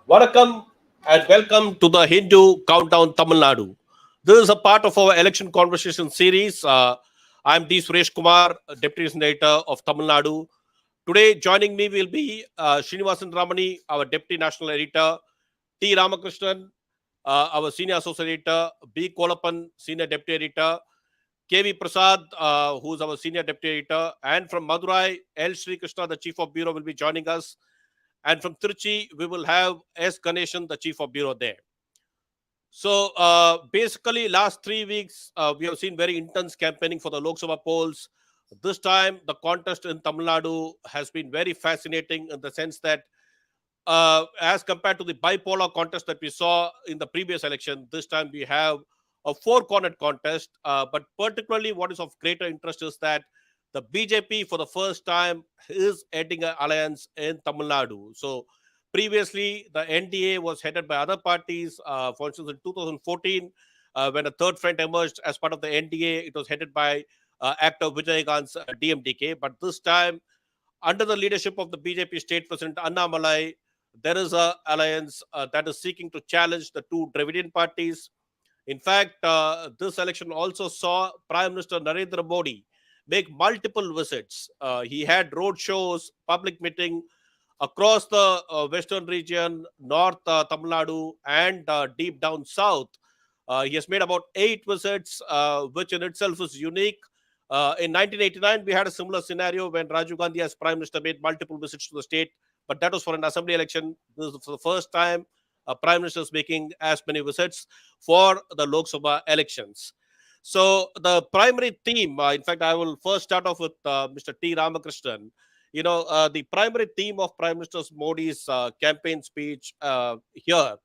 Vanakkam and welcome to the Hindu Countdown Tamil Nadu. This is a part of our election conversation series. I'm D. Suresh Kumar, Deputy Senator of Tamil Nadu. Today, joining me will be Srinivasan Ramani, our Deputy National Editor, T. Ramakrishnan, our Senior Associate Editor, B. Kolappan, Senior Deputy Editor, KV Prasad, who's our Senior Deputy Editor, and from Madurai, L Srikrishna, the Chief of Bureau, will be joining us. And from Trichy, we will have S. Ganesan, the Chief of Bureau there. So basically, last 3 weeks, we have seen very intense campaigning for the Lok Sabha polls. This time, the contest in Tamil Nadu has been very fascinating in the sense that, as compared to the bipolar contest that we saw in the previous election, this time we have a four-cornered contest. But particularly, what is of greater interest is that the BJP, for the first time, is heading an alliance in Tamil Nadu. So previously, the NDA was headed by other parties. For instance, in 2014, when a third front emerged as part of the NDA, it was headed by actor Vijay Gant's DMDK. But this time, under the leadership of the BJP state president Annamalai, there is a alliance that is seeking to challenge the two Dravidian parties. In fact, this election also saw Prime Minister Narendra Modi make multiple visits. He had road shows, public meeting across the western region, north Tamil Nadu, and deep down south. He has made about 8 visits, which in itself is unique. In 1989, we had a similar scenario when Rajiv Gandhi, as Prime Minister, made multiple visits to the state, but that was for an assembly election. This is for the first time a Prime Minister is making as many visits for the Lok Sabha elections. So the primary theme, in fact, I will first start off with Mr. T. Ramakrishnan. The primary theme of Prime Minister Modi's campaign speech here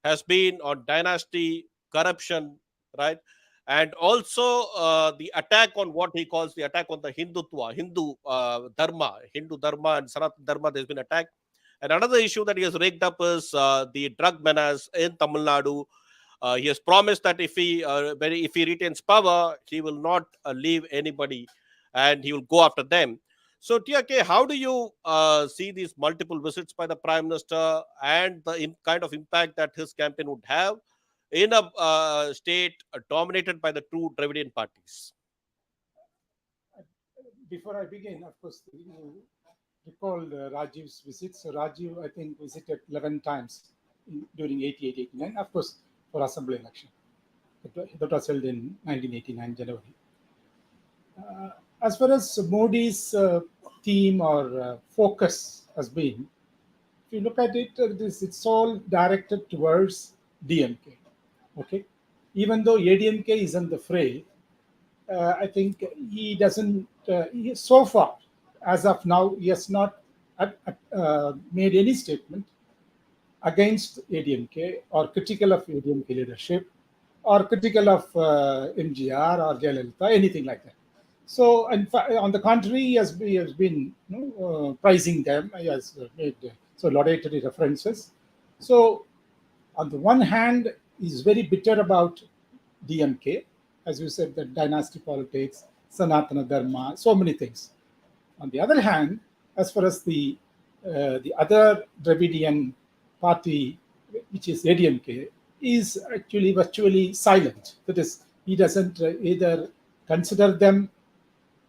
has been on dynasty, corruption, right? And also the attack on what he calls the attack on the Hindutva, Hindu Dharma and Sanatana Dharma. There's been attack. And another issue that he has raked up is the drug menace in Tamil Nadu. He has promised that if he retains power, he will not leave anybody, and he will go after them. So, TRK, how do you see these multiple visits by the Prime Minister and the kind of impact that his campaign would have in a state dominated by the two Dravidian parties? Before I begin, of course, you recall Rajiv's visits. So Rajiv, I think, visited 11 times during 88-89, of course, for assembly election. That was held in 1989, January. As far as Modi's theme or focus has been, if you look at it, it's all directed towards DMK. Okay, even though ADMK is in the fray, I think he doesn't. So far, as of now, he has not made any statement against ADMK or critical of ADMK leadership or critical of MGR or Jayalalitha, anything like that. So, in fact, on the contrary, he has been praising them. He has made laudatory references. So, on the one hand, he's very bitter about DMK, as you said, the dynasty politics, Sanatana Dharma, so many things. On the other hand, as far as the other Dravidian party, which is ADMK, is actually virtually silent. That is, he doesn't either consider them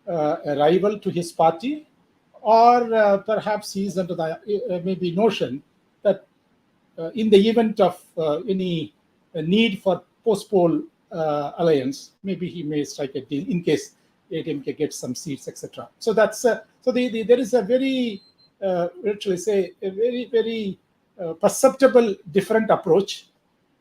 a rival to his party, or perhaps he's under the maybe notion that in the event of any need for post-poll alliance, maybe he may strike a deal in case ADMK gets some seats, etc. So that's there is a very actually say a very perceptible different approach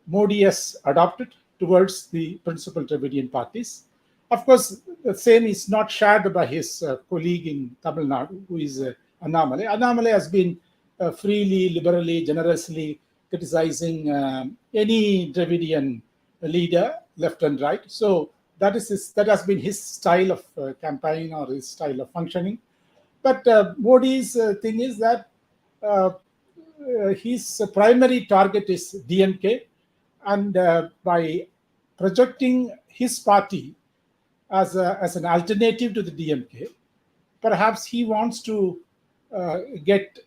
Modi has adopted towards the principal Dravidian parties. Of course, the same is not shared by his colleague in Tamil Nadu, who is Annamalai. Annamalai has been freely, liberally, generously criticizing any Dravidian leader, left and right. So that has been his style of campaign or his style of functioning. But Modi's thing is that his primary target is DMK, and by projecting his party as an alternative to the DMK, perhaps he wants to get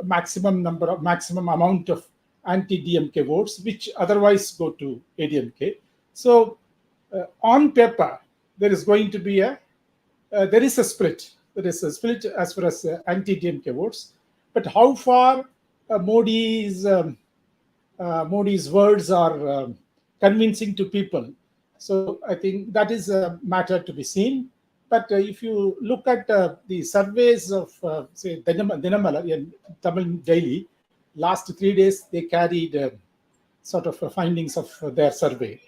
maximum amount of anti-DMK votes, which otherwise go to ADMK. So on paper, there is going to be there is a split. There is a split as far as anti-DMK votes. But how far Modi's words are convincing to people. So I think that is a matter to be seen. But if you look at the surveys of, say, Dinamala in Tamil Daily, last 3 days they carried sort of findings of their survey.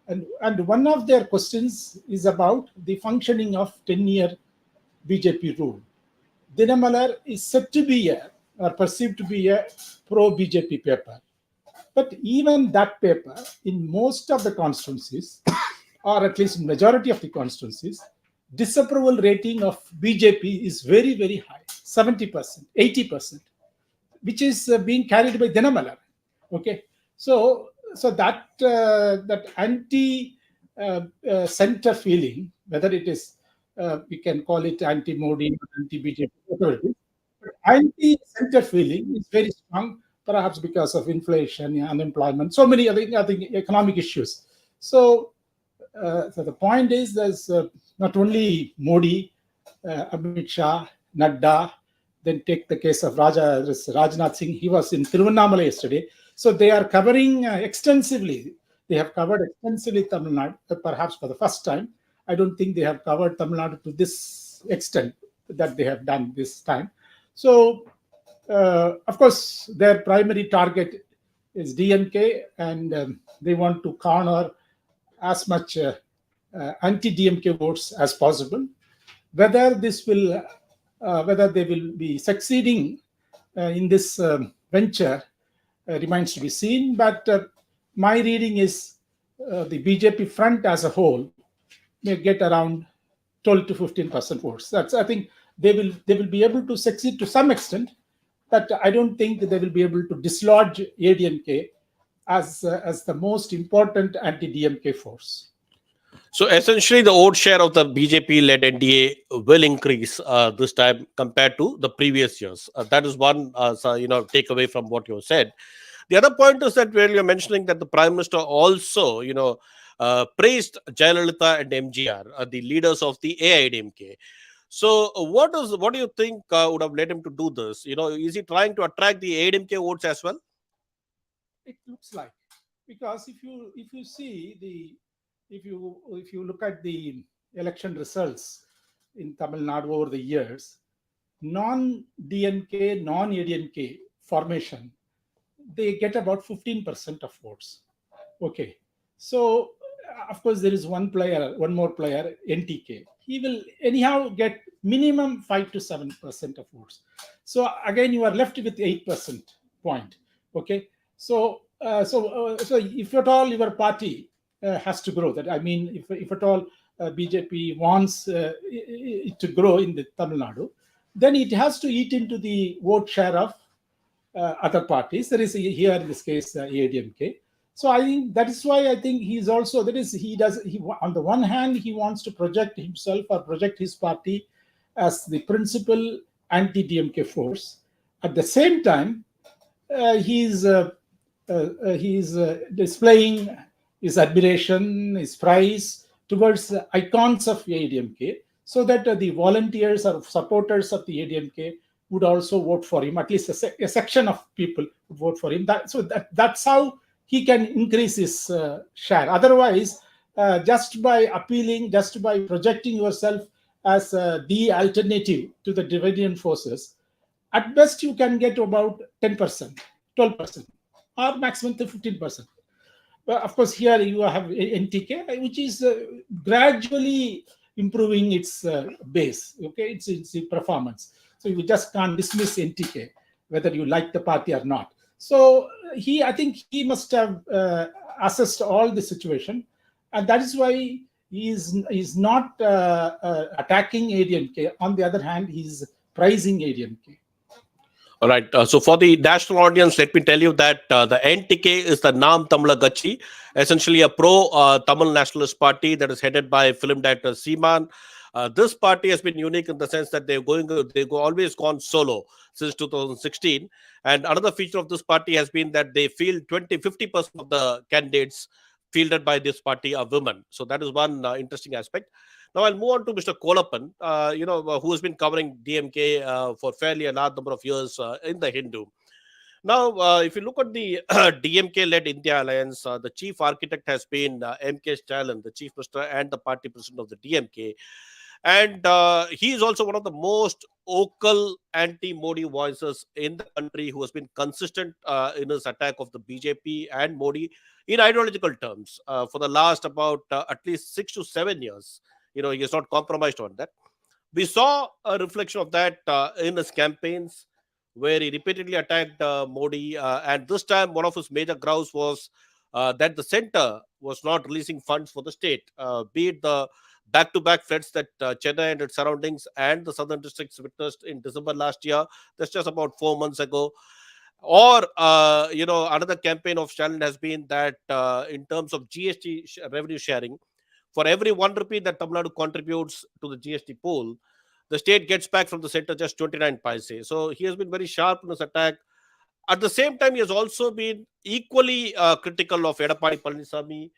And one of their questions is about the functioning of 10-year BJP rule. Dinamalar is said to be or perceived to be a pro-BJP paper. But even that paper, in most of the constituencies, or at least in majority of the constituencies, disapproval rating of BJP is very, very high, 70%, 80%, which is being carried by Dinamalar. Okay, so that anti-center feeling, whether it is we can call it anti-Modi, anti-BJP, whatever it is, anti-center feeling is very strong, perhaps because of inflation, unemployment, so many other economic issues. So the point is, there's not only Modi, Amit Shah, Nadda, then take the case of Rajnath Singh. He was in Tiruvannamalai yesterday. So they are covering extensively. They have covered extensively Tamil Nadu, perhaps for the first time. I don't think they have covered Tamil Nadu to this extent that they have done this time. So, of course, their primary target is DMK, and they want to corner as much anti-DMK votes as possible. Whether this will, whether they will be succeeding in this venture remains to be seen. But my reading is the BJP front as a whole may get around 12 to 15% votes. That's, I think they will be able to succeed to some extent, but I don't think that they will be able to dislodge ADMK as the most important anti-DMK force. So essentially, the vote share of the BJP-led NDA will increase this time compared to the previous years. That is one takeaway from what you said. The other point is that where you're mentioning that the Prime Minister also, praised Jayalalitha and MGR, the leaders of the AIDMK. So what do you think would have led him to do this? Is he trying to attract the AIDMK votes as well? It looks like, because if you see if you look at the election results in Tamil Nadu over the years, non-DMK, non-ADMK formation, they get about 15% of votes. Okay, so of course there is one more player, NTK. He will anyhow get minimum 5 to 7% of votes. So again, you are left with 8% point. Okay, so if at all your party has to grow, that I mean, if at all BJP wants it to grow in the Tamil Nadu, then it has to eat into the vote share of other parties. There is here in this case ADMK. So I think that is why I think he's also, on the one hand he wants to project himself or project his party as the principal anti-DMK force. At the same time, he's displaying his admiration, his praise towards the icons of ADMK, so that the volunteers or supporters of the ADMK would also vote for him. At least a section of people would vote for him. That's how he can increase his share. Otherwise, just by appealing, just by projecting yourself as the alternative to the Dravidian forces, at best you can get about 10%, 12%, or maximum to 15%. But of course, here you have NTK, which is gradually improving its base. Okay, it's performance. So you just can't dismiss NTK, whether you like the party or not. So I think he must have assessed all the situation, and that is why he's not attacking ADMK. On the other hand, he's praising ADMK. All right. So for the national audience, let me tell you that the NTK is the Nam Tamila Kachi, essentially a pro-Tamil nationalist party that is headed by film director Seeman. This party has been unique in the sense that always gone solo since 2016. And another feature of this party has been that they field 50% of the candidates fielded by this party are women. So that is one interesting aspect. Now I'll move on to Mr. Kolappan, who has been covering DMK for fairly a large number of years in the Hindu. Now, if you look at the DMK-led India Alliance, the chief architect has been M.K. Stalin, the chief minister and the party president of the DMK. And he is also one of the most vocal anti-Modi voices in the country, who has been consistent in his attack of the BJP and Modi in ideological terms for the last about at least 6 to 7 years. He has not compromised on that. We saw a reflection of that in his campaigns, where he repeatedly attacked Modi. And this time, one of his major grounds was that the center was not releasing funds for the state, be it the back-to-back floods that Chennai and its surroundings and the southern districts witnessed in December last year. That's just about 4 months ago. Or, another campaign of Stalin has been that in terms of GST revenue sharing, for every 1 rupee that Tamil Nadu contributes to the GST pool, the state gets back from the center just 29 paise. So he has been very sharp in his attack. At the same time, he has also been equally critical of Edappadi Palaniswamy,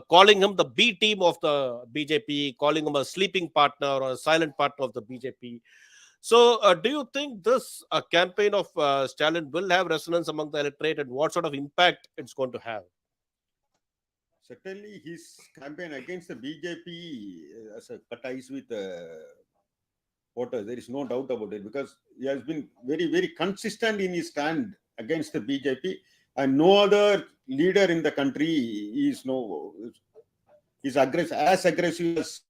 calling him the B team of the BJP, calling him a sleeping partner or a silent partner of the BJP. So, do you think this campaign of Stalin will have resonance among the electorate, and what sort of impact it's going to have? Certainly, his campaign against the BJP as a ties with voters, there is no doubt about it, because he has been very, very consistent in his stand against the BJP, and no other leader in the country is as aggressive as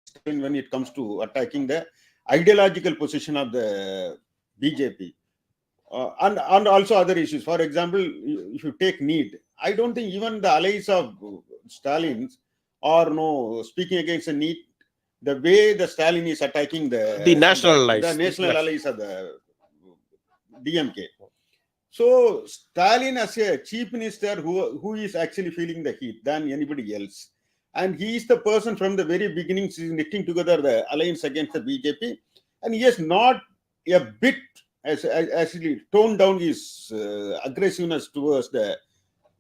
Stalin when it comes to attacking the ideological position of the BJP. And also other issues. For example, if you take NEET, I don't think even the allies of Stalin's are speaking against the NEET the way the Stalin is attacking the national allies, the national allies of the DMK. So Stalin, as a chief minister, who is actually feeling the heat than anybody else, and he is the person from the very beginning knitting together the alliance against the BJP, and he has not a bit actually toned down his aggressiveness towards the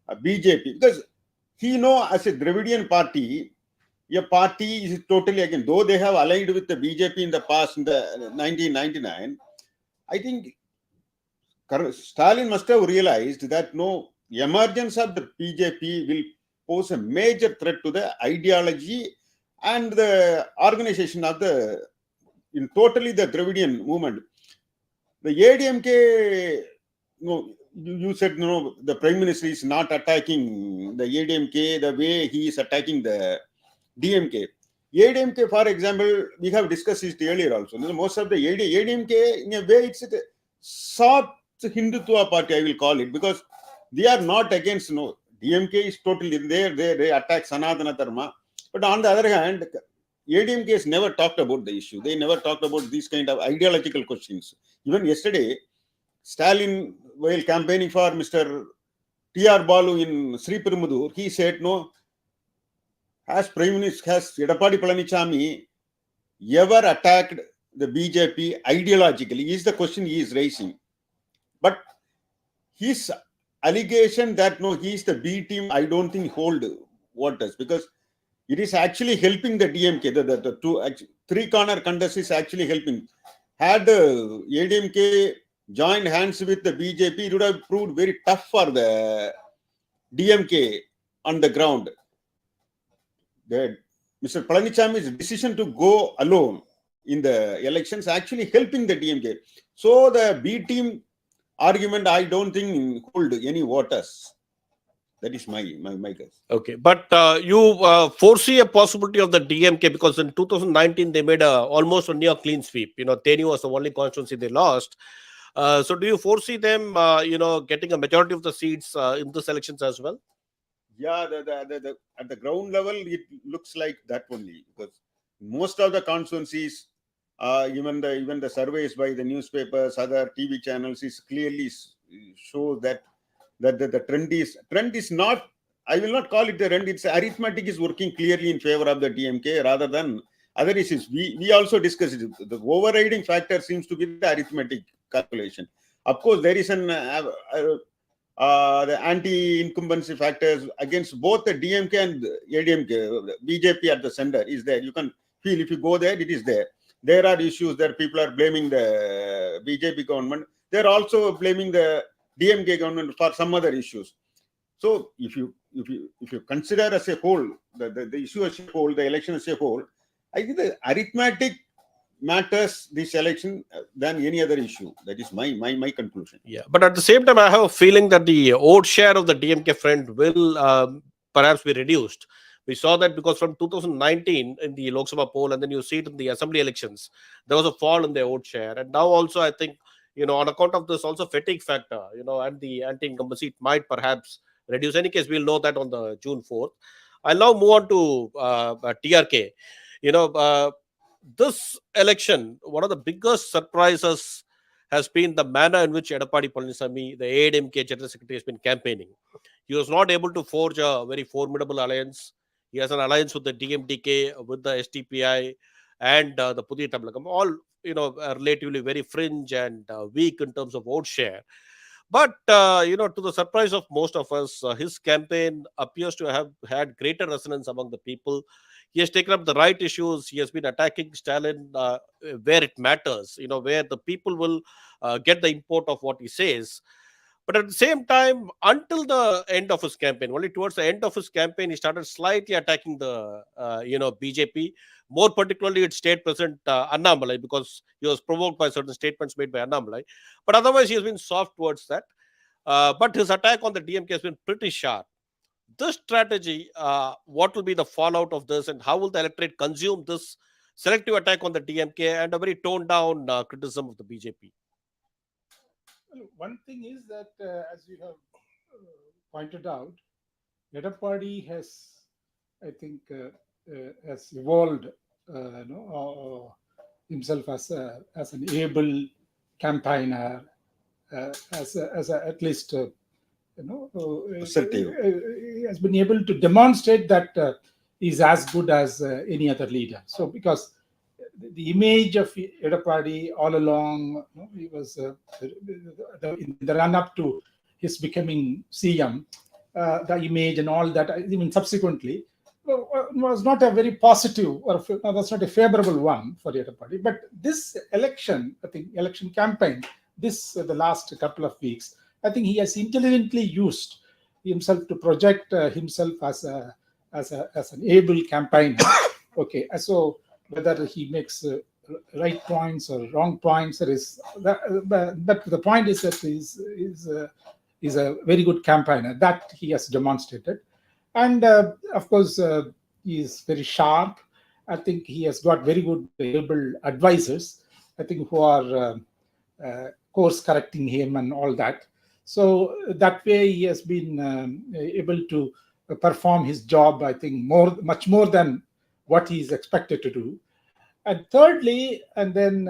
BJP, because he as a Dravidian party, a party is totally again, though they have allied with the BJP in the past in the 1999, I think Stalin must have realized that emergence of the BJP will pose a major threat to the ideology and the organization of totally the Dravidian movement. The ADMK, you said the Prime Minister is not attacking the ADMK the way he is attacking the DMK. ADMK, for example, we have discussed it earlier also. Most of the ADMK, in a way, it's a soft Hindutva party, I will call it, because they are not against, DMK is totally there, they attack Sanatana Dharma. But on the other hand, ADMK has never talked about the issue. They never talked about these kind of ideological questions. Even yesterday, Stalin, while campaigning for Mr. T.R. Balu in Sriperumbudur, he said, has Prime Minister, has Edappadi Palaniswamy ever attacked the BJP ideologically? Is the question he is raising. But his allegation that he is the B team, I don't think hold waters, because it is actually helping the DMK. The two three-corner contest is actually helping. Had the ADMK joined hands with the BJP, it would have proved very tough for the DMK on the ground. Mr. Palaniswamy's decision to go alone in the elections actually helping the DMK. So the B team argument, I don't think hold any waters. That is my guess. Okay, but you foresee a possibility of the DMK, because in 2019 they made almost a near clean sweep. Teni was the only constituency they lost. So do you foresee them, getting a majority of the seats in this elections as well? Yeah, at the ground level, it looks like that only, because most of the constituencies, even the surveys by the newspapers, other TV channels, is clearly show that the trend is not. I will not call it the trend. It's arithmetic is working clearly in favor of the DMK rather than other issues. We also discussed it. The overriding factor seems to be the arithmetic calculation. Of course, there is the anti-incumbency factors against both the DMK and ADMK. BJP at the center is there. You can feel if you go there, it is there. There are issues there. People are blaming the BJP government. They're also blaming the DMK government for some other issues. So if you consider as a whole the issue as a whole, the election as a whole, I think the arithmetic matters this election than any other issue. That is my conclusion. Yeah, but at the same time, I have a feeling that the vote share of the DMK front will perhaps be reduced. We saw that because from 2019 in the Lok Sabha poll, and then you see it in the assembly elections, there was a fall in their vote share. And now also, I think, on account of this also fatigue factor, and the anti-incumbency, it might perhaps reduce. In any case, we'll know that on the June 4th. I'll now move on to TRK. This election, one of the biggest surprises has been the manner in which Edappadi Palaniswamy, the ADMK General Secretary, has been campaigning. He was not able to forge a very formidable alliance. He has an alliance with the DMDK, with the STPI, and the Pudhiya Tamilakam, all are relatively very fringe and weak in terms of vote share. But to the surprise of most of us, his campaign appears to have had greater resonance among the people. He has taken up the right issues. He has been attacking Stalin where it matters, where the people will get the import of what he says. But at the same time, until the end of his campaign, only towards the end of his campaign, he started slightly attacking the, BJP, more particularly its state president, Annamalai, because he was provoked by certain statements made by Annamalai. But otherwise, he has been soft towards that. But his attack on the DMK has been pretty sharp. This strategy, what will be the fallout of this, and how will the electorate consume this selective attack on the DMK and a very toned down criticism of the BJP? One thing is that, as you have pointed out, Edappadi has, I think, has evolved, himself as an able campaigner, as at least, Assertive. he has been able to demonstrate that he's as good as any other leader. So, because the image of Edappadi all along, he was in the run-up to his becoming CM, the image and all that, even subsequently, was not a very positive or was not a favorable one for Edappadi. But this election, I think, election campaign, the last couple of weeks, I think he has intelligently used himself to project himself as an able campaigner. Okay, so whether he makes right points or wrong points, but the point is that he's a very good campaigner. That he has demonstrated. And of course, he is very sharp. I think he has got very good able advisors, I think, who are course correcting him and all that. So that way he has been able to perform his job, I think, much more than what he is expected to do. And thirdly, and then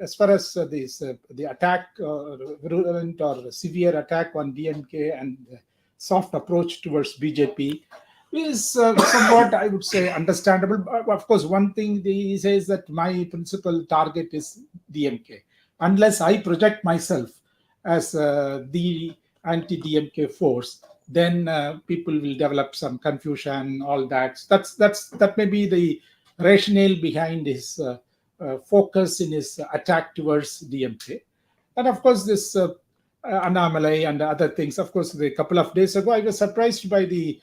as far as the attack, virulent or severe attack on DMK and soft approach towards BJP is somewhat, I would say, understandable. Of course, one thing he says that my principal target is DMK. Unless I project myself as the anti-DMK force, then people will develop some confusion, all that. That may be the rationale behind his focus in his attack towards DMK. And of course, this Annamalai and other things. Of course, a couple of days ago, I was surprised by the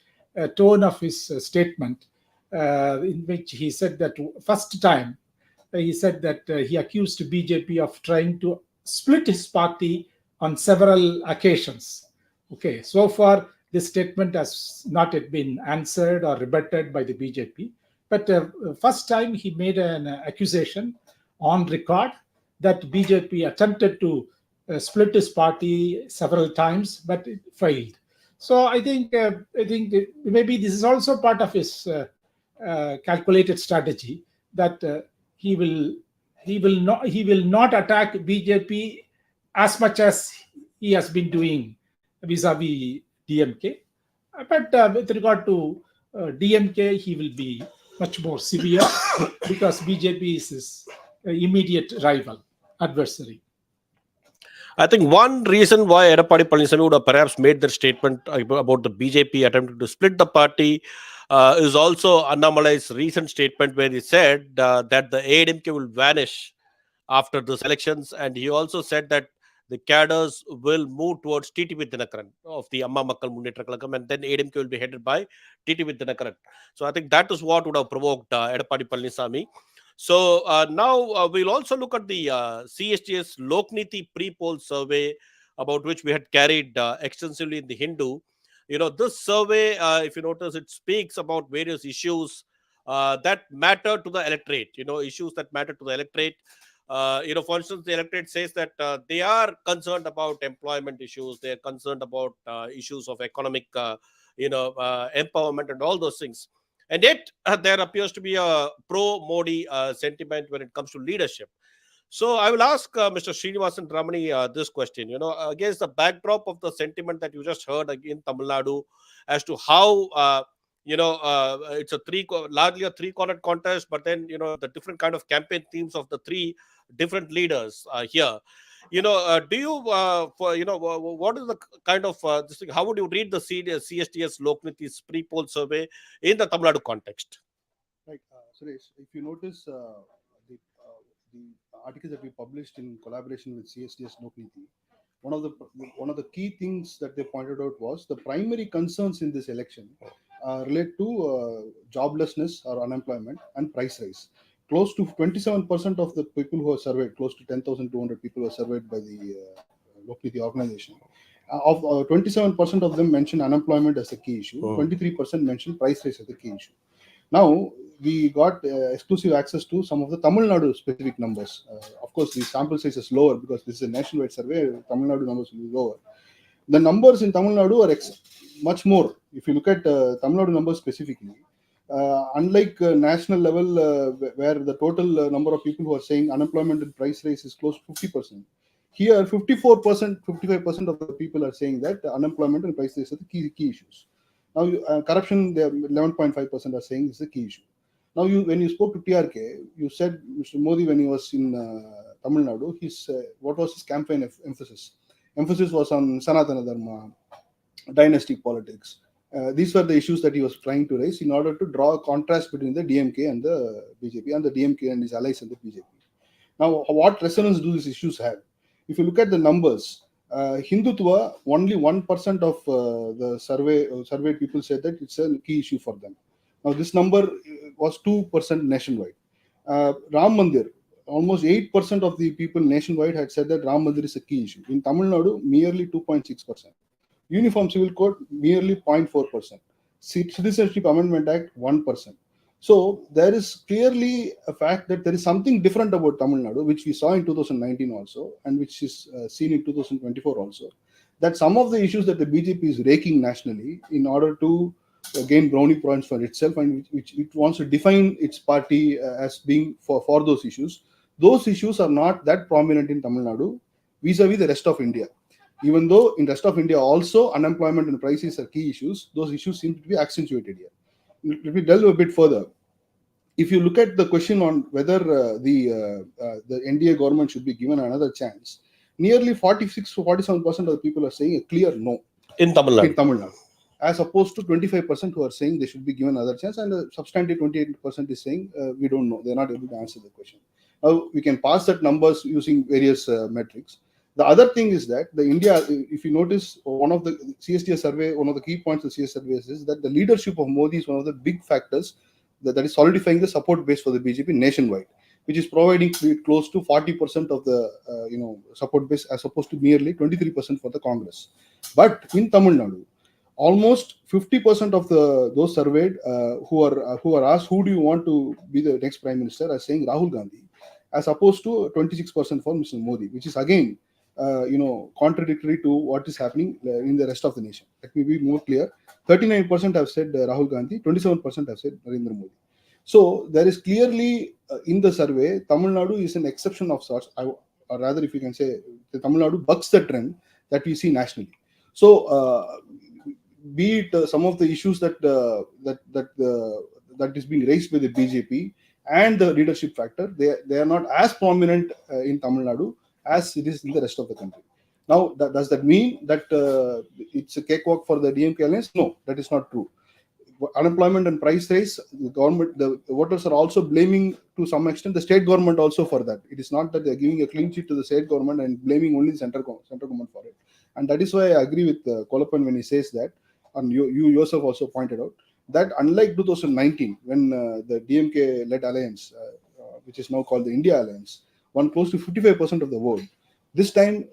tone of his statement, in which he said that first time, he said that he accused BJP of trying to split his party on several occasions. Okay, so far this statement has not yet been answered or rebutted by the BJP. But first time he made an accusation on record that BJP attempted to split his party several times, but it failed. So I think maybe this is also part of his calculated strategy that he will not attack BJP as much as he has been doing vis-a-vis DMK. But with regard to DMK, he will be much more severe because BJP is his immediate rival, adversary. I think one reason why Edappadi Palaniswamy would have perhaps made that statement about the BJP attempting to split the party is also Annamalai's recent statement where he said that the ADMK will vanish after these elections, and he also said that the cadres will move towards TTP Dinakaran of the Amma Makkal Munnetra Kalagam, and then ADMK will be headed by TTP Dinakaran. So I think that is what would have provoked Edappadi Palaniswamy. So now we'll also look at the CSTS Lokniti pre-poll survey, about which we had carried extensively in the Hindu. This survey, if you notice, it speaks about various issues that matter to the electorate. Issues that matter to the electorate. For instance, the electorate says that they are concerned about employment issues. They are concerned about issues of economic, empowerment and all those things. And yet, there appears to be a pro-Modi sentiment when it comes to leadership. So I will ask Mr. Srinivasan Ramani this question. Against the backdrop of the sentiment that you just heard in Tamil Nadu, as to how it's largely a three-cornered contest, but then the different kind of campaign themes of the three different leaders here. Do you what is the kind of this thing? How would you read the CSTS Lokniti's pre-poll survey in the Tamil Nadu context? Right, Suresh, if you notice the articles that we published in collaboration with CSTS Lokniti, one of the key things that they pointed out was the primary concerns in this election relate to joblessness or unemployment and price rise. Close to 27% of the people who are surveyed, close to 10,200 people were surveyed by the Lokniti organization. Of 27% of them mentioned unemployment as a key issue. 23% mentioned price rise as a key issue. Now, we got exclusive access to some of the Tamil Nadu specific numbers. Of course, the sample size is lower because this is a nationwide survey. Tamil Nadu numbers will be lower. The numbers in Tamil Nadu are much more. If you look at Tamil Nadu numbers specifically, unlike national level where the total number of people who are saying unemployment and price rise is close to 50%. Here, 54%, 55% of the people are saying that unemployment and price rise are the key issues. Now, corruption, 11.5% are saying is the key issue. Now, when you spoke to TRK, you said Mr. Modi, when he was in Tamil Nadu, what was his campaign emphasis? Emphasis was on Sanatana Dharma, dynastic politics. These were the issues that he was trying to raise in order to draw a contrast between the DMK and the BJP, and the DMK and his allies and the BJP. Now, what resonance do these issues have? If you look at the numbers, Hindutva, only 1% of the surveyed people said that it's a key issue for them. Now, this number was 2% nationwide. Ram Mandir, almost 8% of the people nationwide had said that Ram Mandir is a key issue. In Tamil Nadu, merely 2.6%. Uniform Civil Code, merely 0.4%. Citizenship Amendment Act, 1%. So there is clearly a fact that there is something different about Tamil Nadu, which we saw in 2019 also, and which is seen in 2024 also, that some of the issues that the BJP is raking nationally in order to gain brownie points for itself, and which it wants to define its party as being for those issues are not that prominent in Tamil Nadu vis-a-vis the rest of India. Even though in rest of India also unemployment and prices are key issues, those issues seem to be accentuated here. Let me delve a bit further. If you look at the question on whether the NDA government should be given another chance, nearly 46 to 47% of the people are saying a clear no in Tamil Nadu, as opposed to 25% who are saying they should be given another chance, and a substantive 28% is saying we don't know, they're not able to answer the question. Now, we can pass that numbers using various metrics. The other thing is that if you notice, one of the CSTS survey, one of the key points of CSTS survey is that the leadership of Modi is one of the big factors that is solidifying the support base for the BJP nationwide, which is providing close to 40% of the support base as opposed to merely 23% for the Congress. But in Tamil Nadu, almost 50% of those surveyed who are asked who do you want to be the next prime minister are saying Rahul Gandhi, as opposed to 26% for Mr. Modi, which is again contradictory to what is happening in the rest of the nation. Let me be more clear. 39% have said Rahul Gandhi, 27% have said Narendra Modi. So there is clearly in the survey, Tamil Nadu is an exception of sorts, or rather, if you can say, the Tamil Nadu bucks the trend that we see nationally. So, be it some of the issues that the that is being raised by the BJP and the leadership factor, they are not as prominent in Tamil Nadu as it is in the rest of the country. Now, does that mean that it's a cakewalk for the DMK alliance? No, that is not true. Unemployment and price rise, the voters are also blaming to some extent the state government also for that. It is not that they're giving a clean sheet to the state government and blaming only the central government for it. And that is why I agree with Kolappan when he says that, and you yourself also pointed out, that unlike 2019, when the DMK-led alliance, which is now called the India Alliance, won close to 55% of the vote, this time,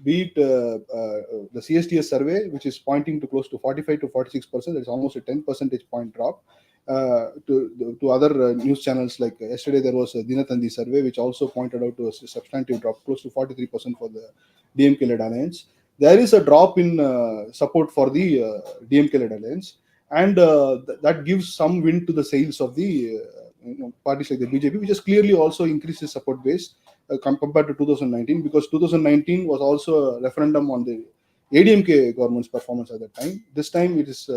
be it the CSTS survey, which is pointing to close to 45 to 46%, that's almost a 10 percentage point drop. To other news channels, like yesterday there was a Dinatandi survey, which also pointed out to a substantive drop, close to 43% for the DMK-led alliance. There is a drop in support for the DMK-led alliance, and that gives some wind to the sails of the parties like the BJP, which has clearly also increased its support base compared to 2019, because 2019 was also a referendum on the ADMK government's performance at that time. This time it is,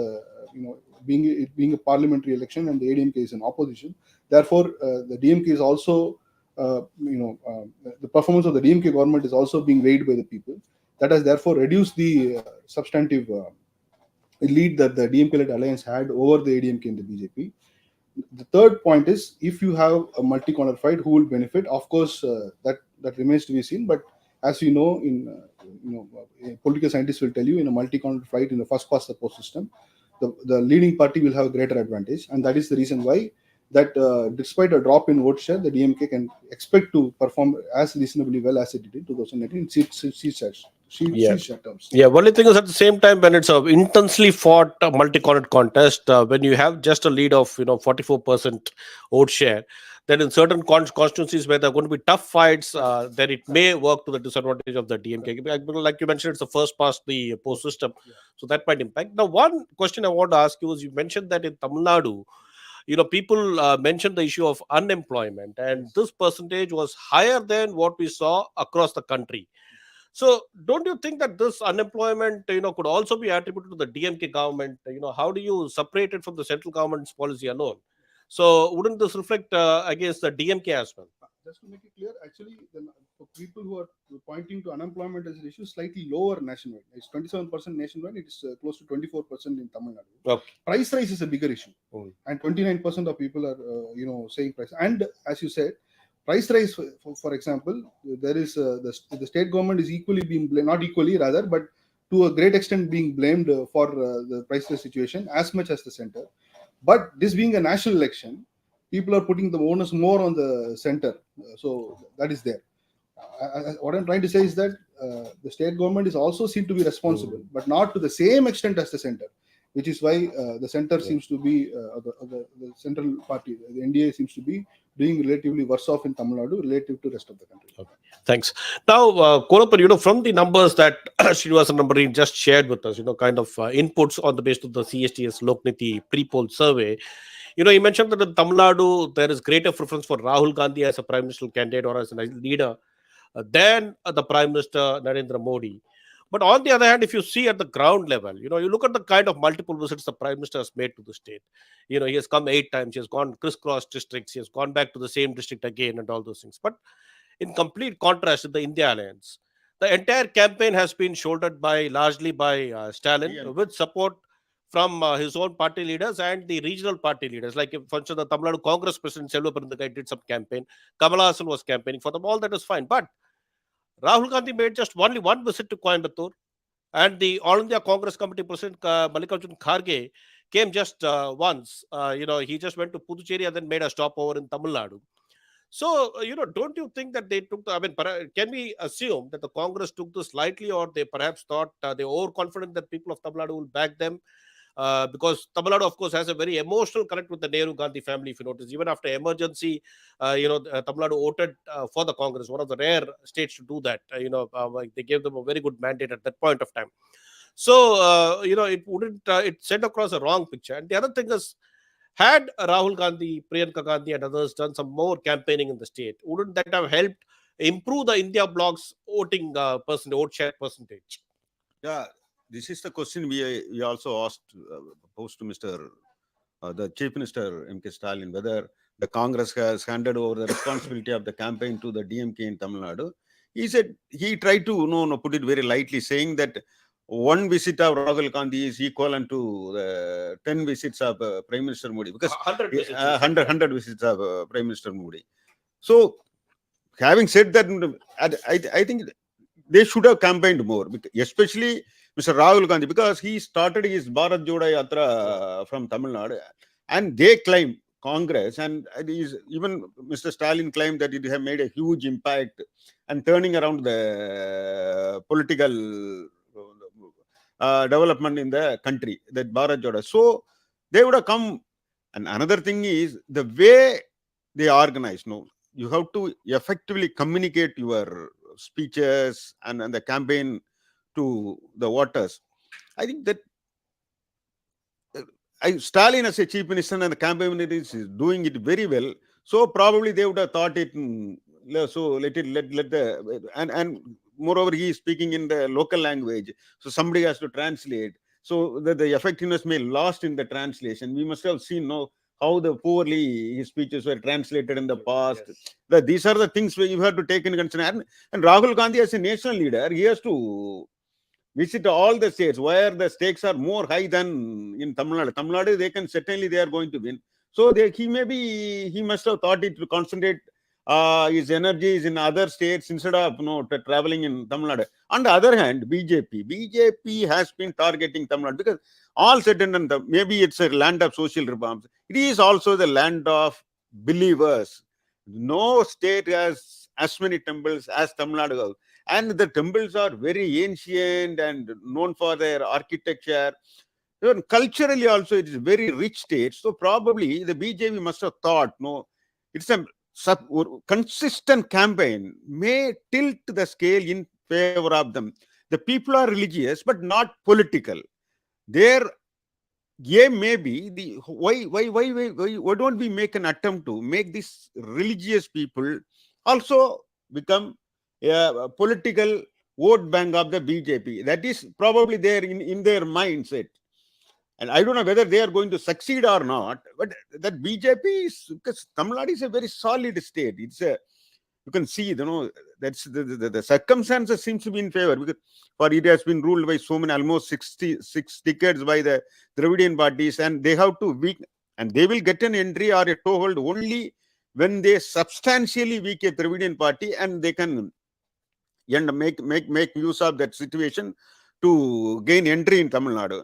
being a parliamentary election and the ADMK is in opposition. Therefore, the DMK is also, the performance of the DMK government is also being weighed by the people. That has therefore reduced the substantive lead that the DMK-led alliance had over the ADMK and the BJP. The third point is, if you have a multi-corner fight, who will benefit? Of course, that remains to be seen. But as we know, political scientists will tell you, in a multi-corner fight, in the first past the post system, the leading party will have a greater advantage, and that is the reason why that despite a drop in vote share, the DMK can expect to perform as reasonably well as it did in 2019 seat terms. Yeah, only thing is, at the same time, when it's an intensely fought multi-cornered contest, when you have just a lead of 44% vote share, then in certain constituencies where there are going to be tough fights, then it may work to the disadvantage of the DMK. Like you mentioned, it's the first past the post system, so that might impact. Now, one question I want to ask you is, you mentioned that in Tamil Nadu, people mentioned the issue of unemployment, and this percentage was higher than what we saw across the country. So, don't you think that this unemployment, could also be attributed to the DMK government? How do you separate it from the central government's policy alone? So, wouldn't this reflect against the DMK as well? Just to make it clear, actually, for people who are pointing to unemployment as an issue, slightly lower nationwide. It's 27% nationwide. It is close to 24% in Tamil Nadu. Okay. Price rise is a bigger issue, and 29% of people are, saying price. And as you said, price rise, for example, there is the state government is equally being blamed, not equally rather, but to a great extent being blamed for the price rise situation as much as the center. But this being a national election, people are putting the onus more on the center, so that is there. What I'm trying to say is that the state government is also seen to be responsible, but not to the same extent as the center, which is why the center seems to be the central party, the NDA seems to be doing relatively worse off in Tamil Nadu relative to the rest of the country. Okay. Thanks. Now, Kolappan, from the numbers that Srinivasan Ramani just shared with us, kind of inputs on the basis of the CSTS Lokniti pre-poll survey, he mentioned that in Tamil Nadu, there is greater preference for Rahul Gandhi as a prime ministerial candidate or as a leader than the Prime Minister Narendra Modi. But on the other hand, if you see at the ground level, you look at the kind of multiple visits the Prime Minister has made to the state. He has come 8 times, he has gone crisscross districts, he has gone back to the same district again and all those things. But in complete contrast with the India Alliance, the entire campaign has been shouldered largely by Stalin, with support from his own party leaders and the regional party leaders. Like, for instance, the Tamil Nadu Congress President Selva Perunthakai did some campaign. Kamala Hassan was campaigning for them. All that is fine. But Rahul Gandhi made just only one visit to Coimbatore, and the All India Congress Committee President Mallikarjun Kharge came just once. He just went to Puducherry and then made a stopover in Tamil Nadu. So, don't you think that they took can we assume that the Congress took this lightly, or they perhaps thought they were overconfident that people of Tamil Nadu will back them? Because Tamil Nadu, of course, has a very emotional connect with the Nehru Gandhi family. If you notice, even after emergency, Tamil Nadu voted for the Congress, one of the rare states to do that. They gave them a very good mandate at that point of time. So, it wouldn't, it sent across a wrong picture. And the other thing is, had Rahul Gandhi, Priyanka Gandhi, and others done some more campaigning in the state, wouldn't that have helped improve the India bloc's vote share percentage? Yeah, this is the question we also posed to Mr. the Chief Minister M.K. Stalin, whether the Congress has handed over the responsibility of the campaign to the DMK in Tamil Nadu. He said, he tried to put it very lightly, saying that one visit of Rahul Gandhi is equivalent to the 10 visits of Prime Minister Modi, because 100 visits. 100 visits of Prime Minister Modi. So, having said that, I think they should have campaigned more, especially Mr. Rahul Gandhi, because he started his Bharat Jodo Yatra from Tamil Nadu, and they claim, Congress, and even Mr. Stalin claimed that it has made a huge impact and turning around the political development in the country, that Bharat Jodo. So they would have come. And another thing is the way they organize. No, you have to effectively communicate your speeches and the campaign to the voters. I think that Stalin as a chief minister and the campaign is doing it very well. So probably they would have thought it. So let the and moreover he is speaking in the local language. So somebody has to translate. So the effectiveness may lost in the translation. We must have seen how the poorly his speeches were translated in the past. Yes. These are the things where you have to take into consideration. And Rahul Gandhi as a national leader, he has to visit all the states where the stakes are more high than in Tamil Nadu. Tamil Nadu, they are going to win. So he must have thought it to concentrate his energies in other states instead of traveling in Tamil Nadu. On the other hand, BJP has been targeting Tamil Nadu because all said and done, maybe it's a land of social reforms. It is also the land of believers. No state has as many temples as Tamil Nadu has. And the temples are very ancient and known for their architecture. Even culturally also, it is a very rich state. So probably the BJP must have thought, it's a consistent campaign may tilt the scale in favor of them. The people are religious, but not political. Their aim may be why don't we make an attempt to make these religious people also become a political vote bank of the BJP? That is probably there in their mindset. And I don't know whether they are going to succeed or not, but that BJP is, because Tamil Nadu is a very solid state. It's you can see, that's the circumstances seems to be in favor, because for it has been ruled by so many, almost 66 decades by the Dravidian parties, and they have to and they will get an entry or a toehold only when they substantially weak a Dravidian party, and they can make use of that situation to gain entry in Tamil Nadu.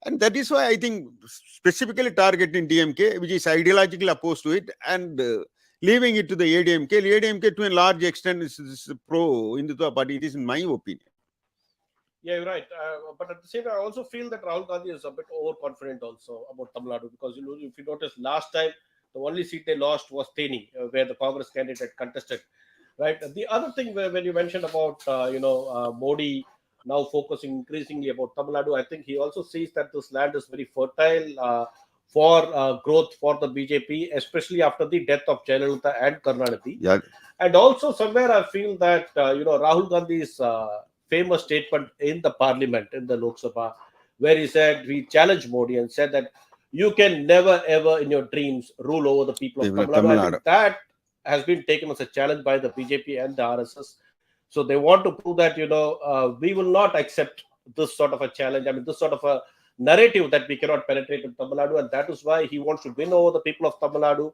And that is why I think specifically targeting DMK, which is ideologically opposed to it, and leaving it to the ADMK. ADMK to a large extent is pro-Hindutva party. It is in my opinion. Yeah, you're right. But at the same time, I also feel that Rahul Gandhi is a bit overconfident also about Tamil Nadu, because if you notice, last time the only seat they lost was Theni, where the Congress candidate contested. Right. The other thing when you mentioned about Modi now focusing increasingly about Tamil Nadu, I think he also sees that this land is very fertile for growth for the BJP, especially after the death of Jayalalitha and Karunanidhi. Yeah. And also somewhere I feel that Rahul Gandhi's famous statement in the parliament, in the Lok Sabha, where he challenged Modi and said that you can never ever in your dreams rule over the people of Tamil Nadu. I think that has been taken as a challenge by the BJP and the RSS. So they want to prove that, we will not accept this sort of a challenge. I mean, this sort of a narrative that we cannot penetrate in Tamil Nadu. And that is why he wants to win over the people of Tamil Nadu.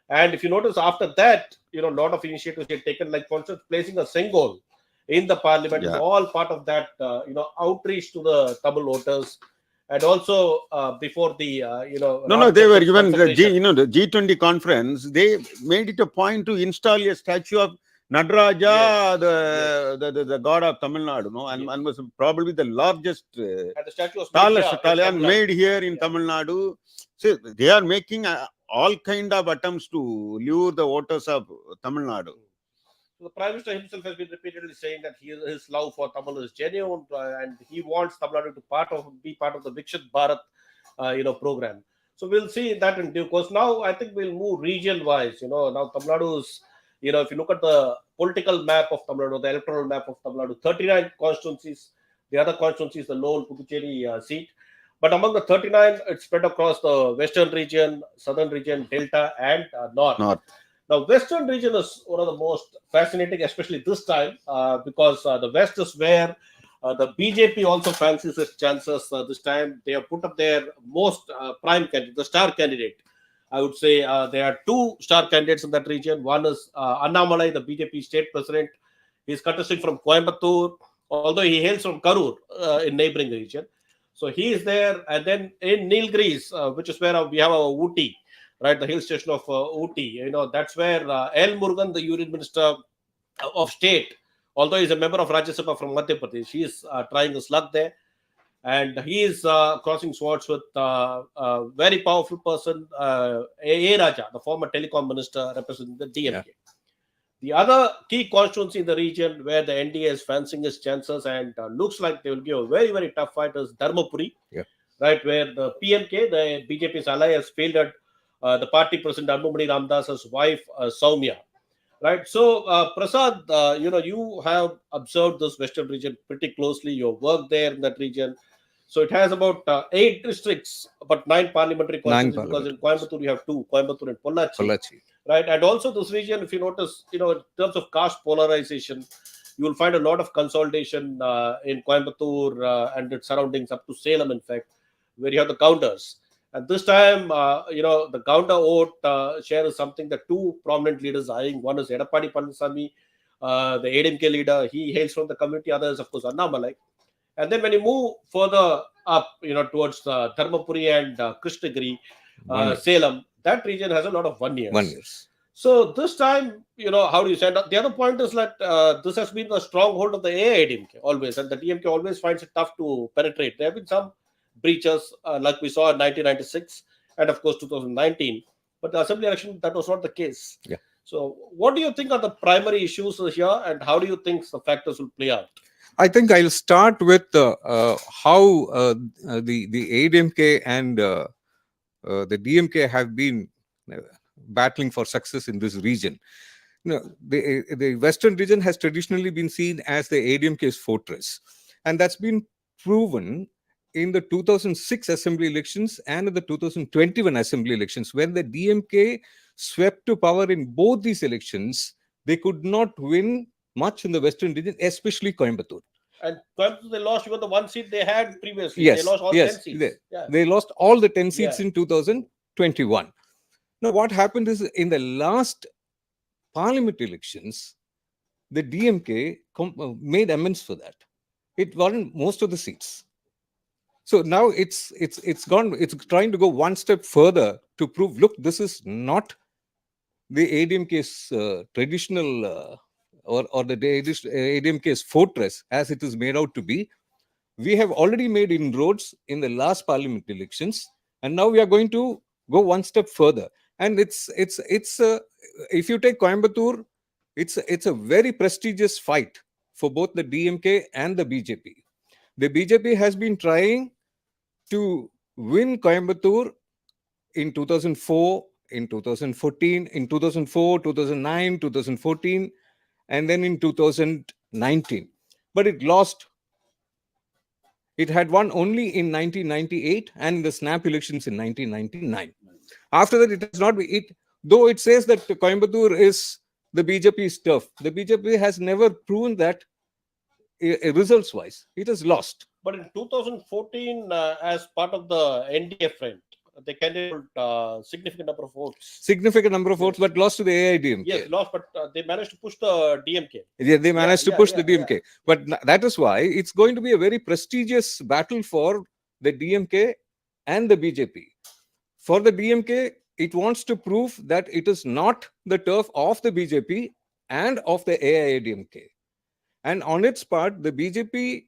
And if you notice, after that, a lot of initiatives get taken, like for instance, placing a Sengol in the parliament is all part of that, outreach to the Tamil voters. And also before the, they were given the G20 conference. They made it a point to install a statue of Nadaraja, the god of Tamil Nadu, and was probably the largest, and the statue was made here in Tamil Nadu. So they are making all kind of attempts to lure the voters of Tamil Nadu. So the Prime Minister himself has been repeatedly saying that his love for Tamil is genuine, and he wants Tamil Nadu to be part of the Viksit Bharat, program. So we'll see that in due course. Now I think we'll move region-wise. Now Tamil Nadu is, if you look at the political map of Tamil Nadu, the electoral map of Tamil Nadu, 39 constituencies. The other constituency is the lone Puducherry seat. But among the 39, it's spread across the western region, southern region, delta, and north. Now, western region is one of the most fascinating, especially this time, because the west is where the BJP also fancies its chances this time. They have put up their most prime candidate, the star candidate. I would say there are two star candidates in that region. One is Annamalai, the BJP state president. He's contesting from Coimbatore, although he hails from Karur in neighboring region. So he is there. And then in Nilgiris, which is where we have our Ooty, right, the hill station of Ooty, that's where L Murugan, the Union Minister of State, although he's a member of Rajya Sabha from Madhya Pradesh, he is trying his luck there. And he is crossing swords with a very powerful person, A. Raja, the former telecom minister representing the DMK. Yeah. The other key constituency in the region where the NDA is fancying its chances and looks like they will give a very, very tough fight is Dharmapuri, right, where the PMK, the BJP's ally, has failed at the party president Anbumani Ramdas's wife, Soumya. Right. So, Prasad, you have observed this western region pretty closely. You worked there in that region. So it has about 8 districts, but 9 parliamentary constituencies, because in Coimbatore you have 2, Coimbatore and Pollachi. Right. And also this region, if you notice, in terms of caste polarization, you will find a lot of consolidation in Coimbatore and its surroundings up to Salem, in fact, where you have the counters. And this time, the counter vote share is something that 2 prominent leaders are eyeing. One is Edappadi Palaniswamy, the ADMK leader. He hails from the community. Others, of course, Annamalai. And then when you move further up, towards Dharmapuri and Krishnagiri, Salem, that region has a lot of 1 years. So this time, how do you say? The other point is that this has been the stronghold of the AIDMK always, and the DMK always finds it tough to penetrate. There have been some breaches like we saw in 1996 and of course 2019, but the assembly election, that was not the case. So what do you think are the primary issues here, and how do you think the factors will play out? I think I'll start with how the ADMK and the DMK have been battling for success in this region. The western region has traditionally been seen as the ADMK's fortress, and that's been proven in the 2006 assembly elections and in the 2021 assembly elections. When the DMK swept to power in both these elections, they could not win much in the western region, especially Coimbatore. And Coimbatore, they lost even the 1 seat they had previously. Yes, they lost all 10 seats. They lost all the 10 seats in 2021. Now, what happened is, in the last parliament elections, the DMK made amends for that. It won most of the seats. So now it's trying to go one step further to prove, look, this is not the ADMK's traditional or the ADMK's fortress as it is made out to be. We have already made inroads in the last parliament elections, and now we are going to go one step further. And it's if you take Coimbatore, it's a very prestigious fight for both the DMK and the BJP. The BJP has been trying to win Coimbatore in 2004, in 2014, in 2004, 2009, 2014, and then in 2019. But it lost. It had won only in 1998 and in the snap elections in 1999. After that, it has not been. Though it says that Coimbatore is the BJP's turf, the BJP has never proven that results-wise. It has lost. But in 2014, as part of the NDA front, they carried significant number of votes. Significant number of votes, but lost to the AIDMK. Yes, lost, but they managed to push the DMK. Yeah, they managed to push the DMK. But that is why it's going to be a very prestigious battle for the DMK and the BJP. For the DMK, it wants to prove that it is not the turf of the BJP and of the AIDMK. And on its part, the BJP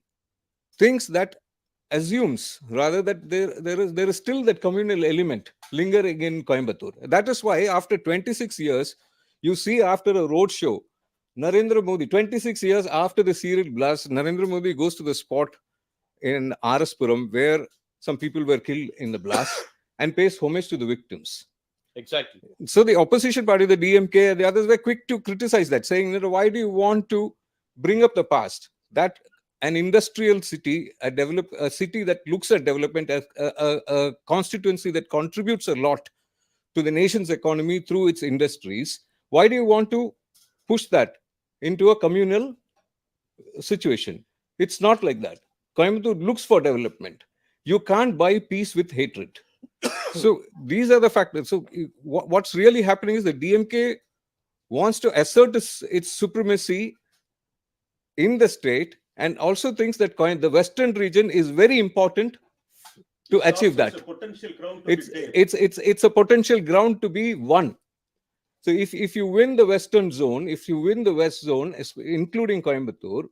thinks that, assumes rather, that there is still that communal element lingering in Coimbatore. That is why after 26 years, you see after a roadshow, Narendra Modi, 26 years after the serial blast, Narendra Modi goes to the spot in Araspuram where some people were killed in the blast and pays homage to the victims. Exactly. So the opposition party, the DMK, the others were quick to criticize that, saying, why do you want to bring up the past? That an industrial city, a city that looks at development as a constituency that contributes a lot to the nation's economy through its industries, why do you want to push that into a communal situation? It's not like that. Coimbatore looks for development. You can't buy peace with hatred. So these are the factors. So what's really happening is the DMK wants to assert its supremacy in the state, and also thinks that the western region is very important to achieve that. It's a potential ground to be taken. It's a potential ground to be won. So if you win the western zone, if you win the west zone, including Coimbatore,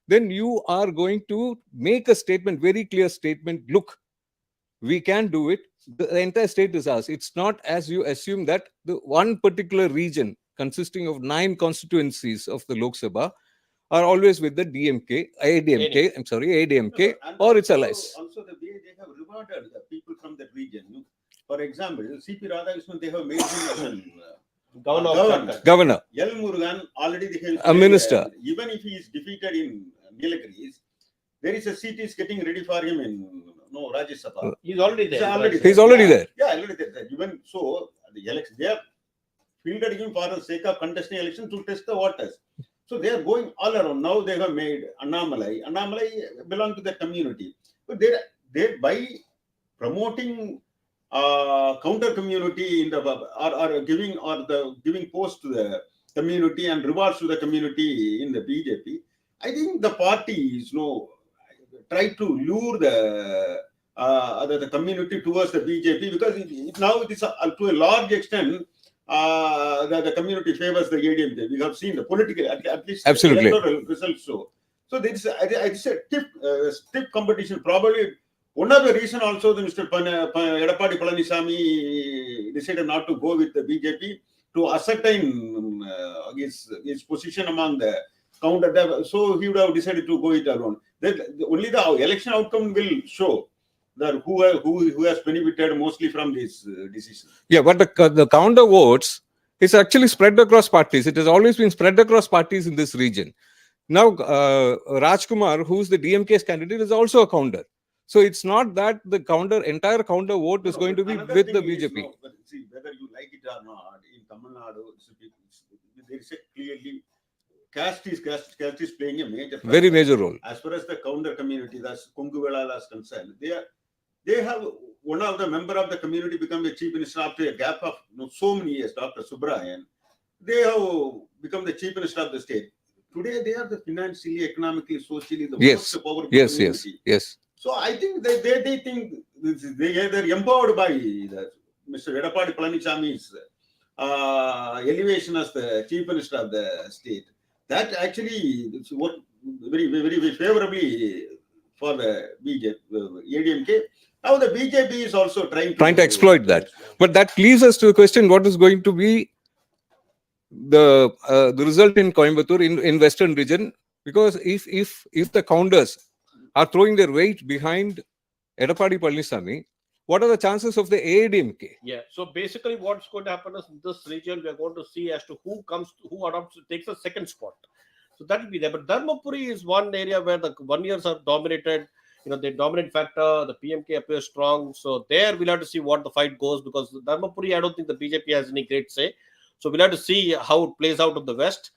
then you are going to make a statement, very clear statement. Look, we can do it. The entire state is ours. It's not as you assume that the one particular region consisting of 9 constituencies of the Lok Sabha are always with the ADMK, or its allies. Also, the way they have rewarded the people from that region. For example, C.P. Radhakrishnan, they have made him as Governor. L Murugan, already they have A minister. Even if he is defeated in Nilgiris, there is a seat is getting ready for him in Rajya Sabha. He's already there. He's already there. Yeah, already there. Even so, the election, they have fielded him for the sake of contesting election to test the waters. So they are going all around. Now they have made Annamalai. Annamalai belong to the community. But they by promoting counter community in the giving post to the community and rewards to the community in the BJP, I think the parties try to lure the community towards the BJP, because now it is to a large extent the community favors the ADMK. We have seen the political, at least absolutely electoral results. So there is a stiff competition. Probably one of the reason also that Mr. Edapadi Palanisamy decided not to go with the BJP to ascertain his position among the counter. So he would have decided to go it alone. Only the election outcome will show that who has benefited mostly from this decision. Yeah, but the counter votes is actually spread across parties. It has always been spread across parties in this region. Now, Rajkumar, who's the DMK's candidate, is also a counter. So it's not that the entire counter vote is going to be with the BJP. See, whether you like it or not, in Tamil Nadu, there is a clearly caste is playing a major factor. Very major role. As far as the counter community, that's Konguvela is concerned, they have one of the member of the community become the chief minister after a gap of so many years. Dr. Subrayan, they have become the chief minister of the state. Today, they are the financially, economically, socially the most powerful community. Yes. So I think they think they're empowered by Mr. Edapadi Palanisamy's elevation as the chief minister of the state. That actually what very, very favorably for the ADMK. Now the BJP is also trying to exploit that. But that leads us to the question: what is going to be the result in Coimbatore in Western region? Because if the counters are throwing their weight behind Edapadi Palanisamy, what are the chances of the ADMK? Yeah. So basically, what's going to happen is in this region, we are going to see as to who takes a second spot. So that will be there. But Dharmapuri is one area where the 1 years are dominated. The dominant factor, the PMK appears strong. So there we'll have to see what the fight goes, because Dharmapuri, I don't think the BJP has any great say. So we'll have to see how it plays out in the west.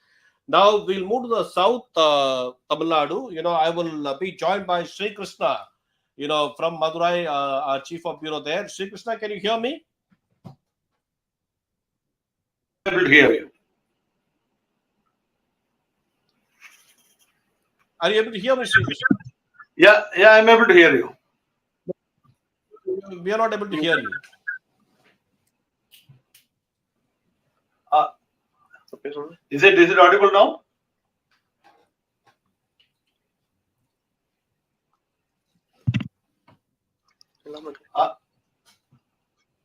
Now we'll move to the south, Tamil Nadu. I will be joined by Srikrishna, from Madurai, our chief of bureau there. Srikrishna, can you hear me? I'm able to hear you. Are you able to hear me, Srikrishna? Yeah, I'm able to hear you. We are not able to hear you. Is it audible now?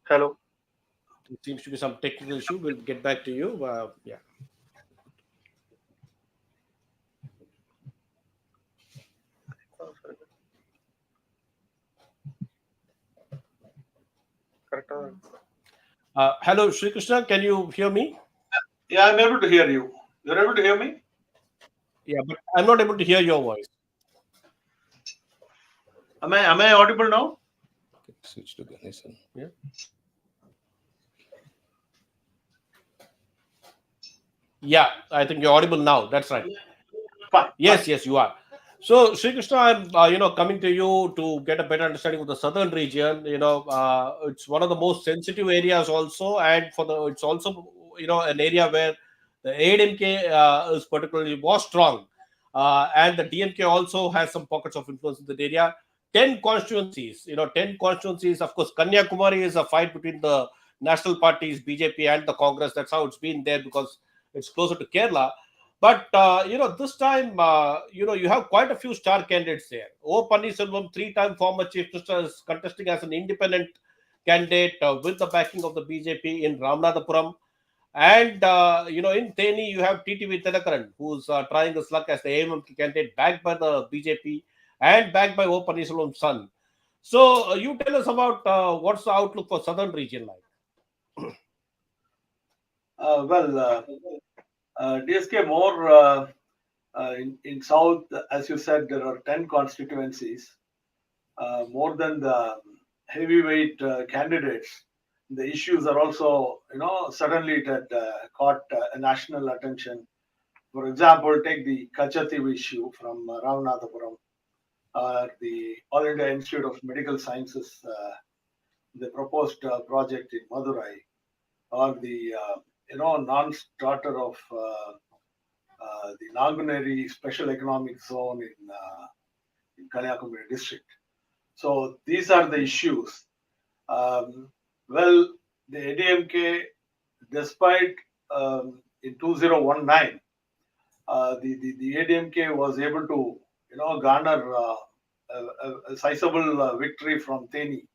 Hello. It seems to be some technical issue. We'll get back to you. Yeah. Hello, Srikrishna. Can you hear me? Yeah, I'm able to hear you. You're able to hear me? Yeah, but I'm not able to hear your voice. Am I audible now? Switch to Ganesan. Yeah, I think you're audible now. That's right. Fine. Yes, yes, you are. So, Sri Krishna, I'm coming to you to get a better understanding of the southern region. It's one of the most sensitive areas also, and it's also an area where the ADMK is particularly was strong, and the DMK also has some pockets of influence in that area. 10 constituencies. Of course, Kanyakumari is a fight between the national parties, BJP and the Congress. That's how it's been there because it's closer to Kerala. But this time, you have quite a few star candidates there. O Pannirselvam, three-time former chief minister, is contesting as an independent candidate with the backing of the BJP in Ramanathapuram. And in Theni, you have TTV Thinakaran, who's trying his luck as the AM candidate, backed by the BJP and backed by O Pannirselvam's son. So, you tell us about what's the outlook for southern region like. DSK more in South, as you said, there are 10 constituencies, more than the heavyweight candidates. The issues are also, suddenly it had caught national attention. For example, take the Kachativ issue from Ramanathapuram, the All India Institute of Medical Sciences, the proposed project in Madurai, or the non-starter of the Naguneri Special Economic Zone in Kanyakumari district. So these are the issues. Well, the ADMK, despite in 2019, the ADMK was able to garner a sizable victory from Theni,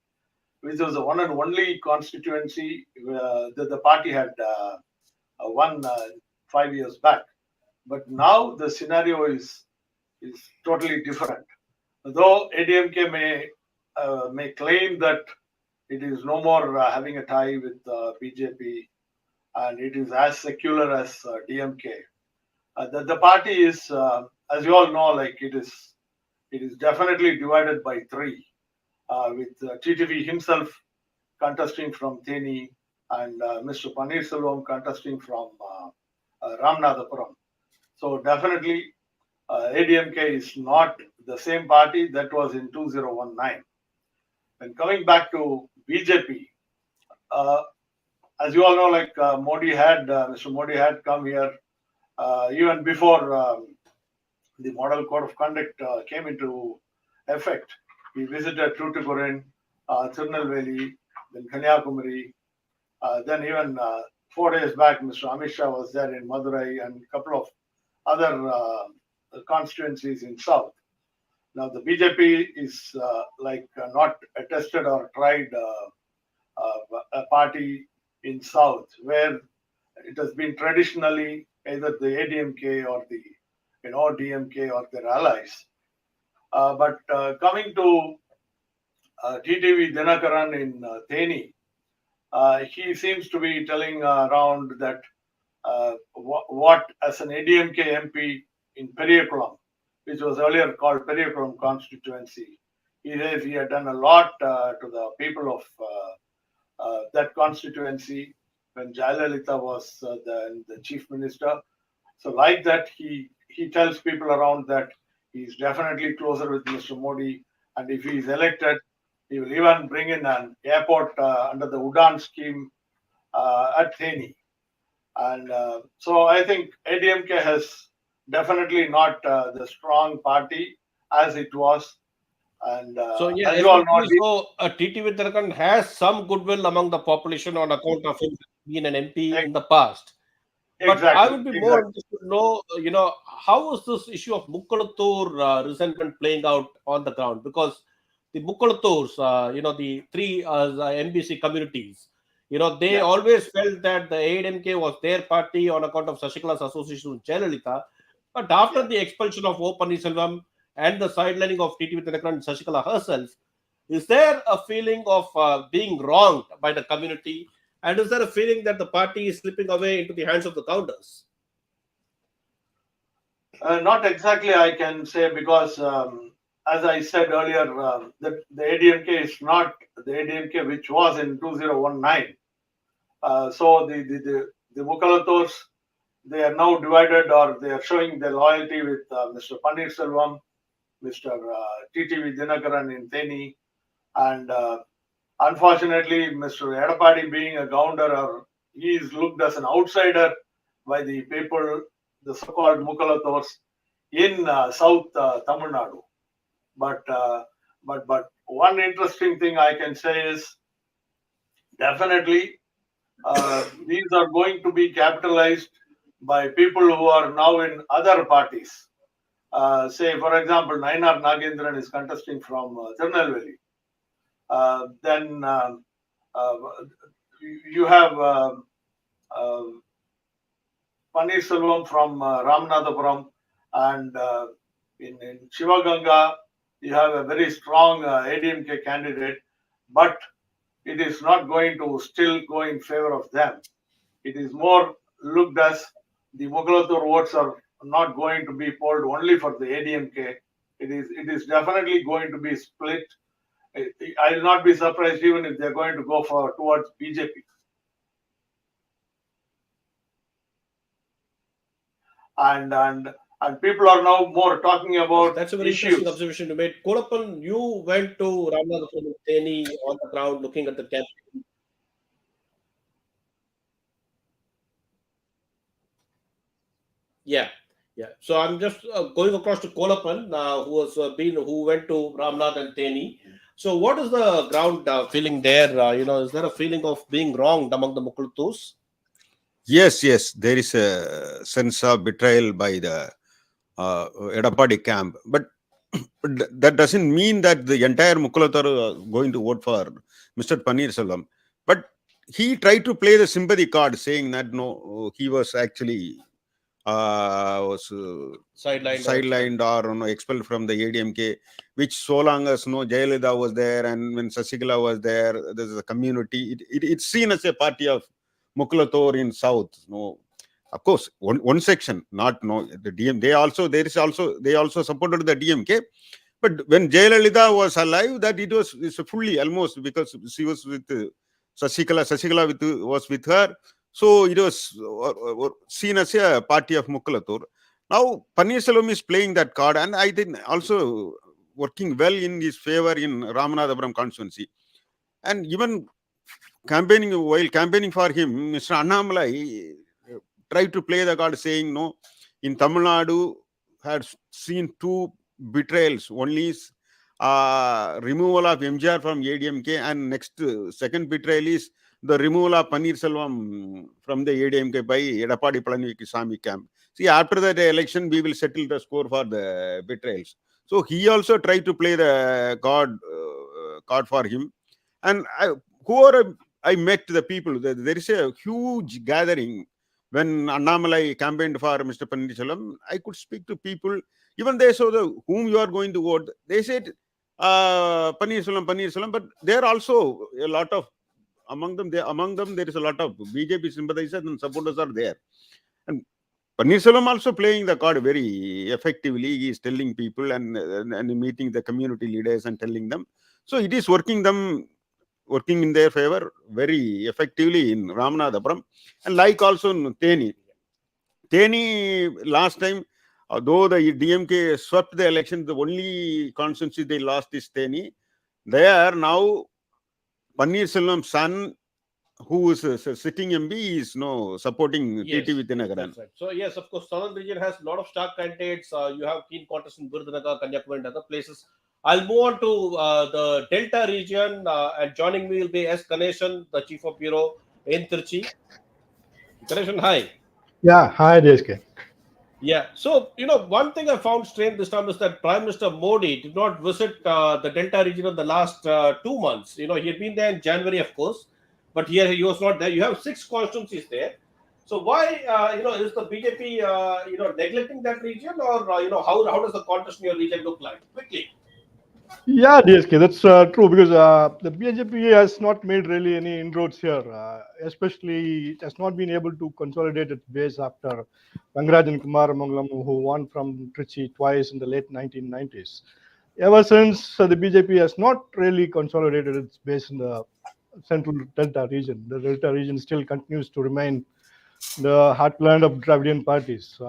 which was the one and only constituency that the party had won 5 years back. But now the scenario is totally different. Though ADMK may claim that it is no more having a tie with BJP and it is as secular as DMK. The party is, as you all know, like it is definitely divided by three, with TTV himself contesting from Theni and Mr. Pannirselvam contesting from Ramanathapuram. So definitely ADMK is not the same party that was in 2019. And coming back to BJP, as you all know, like Mr. Modi had come here even before the Model Code of Conduct came into effect. He visited Tuticorin, Tirunelveli, then Kanyakumari. Then even 4 days back, Mr. Amit Shah was there in Madurai and a couple of other constituencies in South. Now the BJP is not a tested or tried a party in South, where it has been traditionally either the ADMK or the DMK or their allies. But coming to TTV Dinakaran in Theni, he seems to be telling around that what as an ADMK MP in Periyakulam, which was earlier called Periyakulam constituency, he says he had done a lot to the people of that constituency when Jayalalitha was the chief minister. So like that, he tells people around that he's definitely closer with Mr. Modi, and if he is elected, he will even bring in an airport under the Udan scheme at Theni. And so I think ADMK has definitely not the strong party as it was. And So yeah, as you all know, so TTV Uttarakhand has some goodwill among the population on account of him being an MP in the past. But I would be more interested to know, how is this issue of Mukkalattur resentment playing out on the ground? Because the Mukkalatturs, the three MBC communities, they always felt that the ADMK was their party on account of Shashikala's association with Jayalalitha. But after the expulsion of O Pannirselvam and the sidelining of TTV Thinakaran and Shashikala herself, is there a feeling of being wronged by the community? And is there a feeling that the party is slipping away into the hands of the counters? Not exactly, I can say, because as I said earlier, the ADMK is not the ADMK which was in 2019. So the Mukalators, they are now divided, or they are showing their loyalty with Mr. Pannirselvam, Mr. TTV Dinakaran in Theni, and unfortunately, Mr. Edapadi being a gounder, or he is looked as an outsider by the people, the so-called Mukalators in South Tamil Nadu. But one interesting thing I can say is definitely these are going to be capitalized by people who are now in other parties. Say, for example, Nainar Nagendran is contesting from Tirunelveli. Then you have Pannirselvam from Ramanathapuram, and in Shivaganga, you have a very strong ADMK candidate, but it is not going to still go in favor of them. It is more looked as the Mughalatur votes are not going to be polled only for the ADMK. It is definitely going to be split. I will not be surprised even if they're going to go towards BJP. And people are now more talking about That's a very issues. interesting observation you made. Kolappan, you went to Ramanathapuram and Theni on the ground looking at the campaign. Yeah. So I'm just going across to Kolappan, who went to Ramnath and Theni. So what is the ground feeling there? Is there a feeling of being wronged among the Mukulatus? Yes, there is a sense of betrayal by the Edapadi camp, but that doesn't mean that the entire Mukulathar are going to vote for Mr. Pannirselvam. But he tried to play the sympathy card, saying that no, he was actually sidelined or expelled from the ADMK, which so long as Jayalalitha was there and when Sasigala was there, there's a community. It's seen as a party of Mukulathor in South. Of course, one section, not the DM. They also supported the DMK. But when Jayalalitha was alive, that it's fully almost, because she was with Sasigala was with her. So it was seen as a party of Mukulathur. Now Pannirselvam is playing that card, and I think also working well in his favor in Ramanathapuram constituency. And even while campaigning for him, Mr. Annamalai tried to play the card, saying no, in Tamil Nadu had seen two betrayals. One is removal of MGR from ADMK, and second betrayal is the removal of Pannirselvam from the ADMK by Edapadi Palanikasamy camp. See, after that election, we will settle the score for the betrayals. So he also tried to play the card for him. And whoever I met the people, there is a huge gathering when Annamalai campaigned for Mr. Pannirselvam. I could speak to people. Even they saw whom you are going to vote. They said Pannirselvam, but there are also a lot of among them there is a lot of BJP sympathizers and supporters are there. And Pannirselvam also playing the card very effectively. He is telling people and meeting the community leaders and telling them. So it is working in their favor very effectively in Ramanathapuram. And like also in Theni. Theni last time, though the DMK swept the election, the only constituency they lost is Theni. There now, Pannirselvam's son, who is a sitting MP, is supporting TTV Dinakaran. That's right. So yes, of course, Southern region has a lot of star candidates. You have keen contest in Virudhunagar, Kanyakumari, and other places. I'll move on to the Delta region, and joining me will be S. Ganesan, the Chief of Bureau in Trichy. Ganesan, hi. Yeah, hi, DSK. Yeah, so one thing I found strange this time is that Prime Minister Modi did not visit the Delta region in the last 2 months. He had been there in January, of course, but here he was not there. You have 6 constituencies there. So why, is the BJP, neglecting that region, or how does the contest in your region look like? Quickly. Yeah, DSK, that's true, because the BJP has not made really any inroads here. Especially, it has not been able to consolidate its base after Rangarajan Kumaramangalam, who won from Trichy twice in the late 1990s. ever since the BJP has not really consolidated its base in the central Delta region. The Delta region still continues to remain the heartland of Dravidian parties.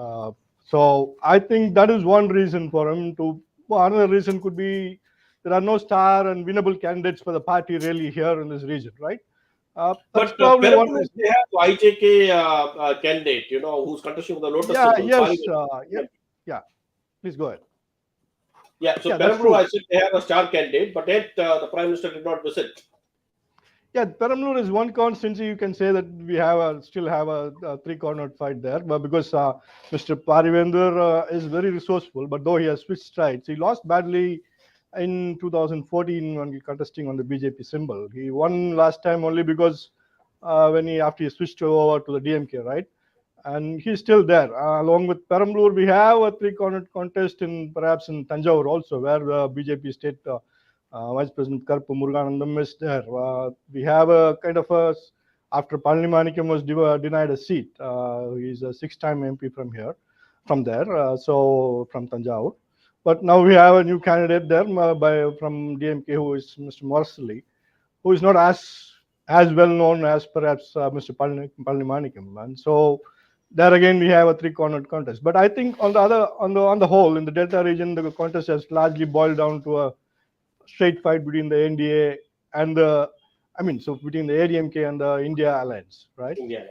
So I think that is one reason for him to. Well, another reason could be there are no star and winnable candidates for the party really here in this region, right? That's But probably one Perambur, reason. they have IJK candidate, who's contesting for the Lotus Yeah, symbol. yes, yeah. Please go ahead. Yeah, so Yeah, that's Perambur, true. I said they have a star candidate, but yet the Prime Minister did not visit. Yeah, Perambalur is one constituency. You can say that we still have a three-cornered fight there, but because Mr. Parivender is very resourceful, but though he has switched sides, he lost badly in 2014 when he contesting on the BJP symbol. He won last time only because after he switched over to the DMK, right? And he's still there. Along with Perambalur, we have a three-cornered contest perhaps in Tanjavur also, where the BJP state Vice President Karpu Muruganandam is there. We have a kind of after Palanimanikam was denied a seat. He's a six-time MP from there, so from Tanjavur. But now we have a new candidate there from DMK, who is Mr. Morasali, who is not as well known as perhaps Mr. Palanimanikam. And so there again we have a three-cornered contest. But I think on the whole, in the Delta region, the contest has largely boiled down to a straight fight between the NDA and between the ADMK and the India Alliance, right? India.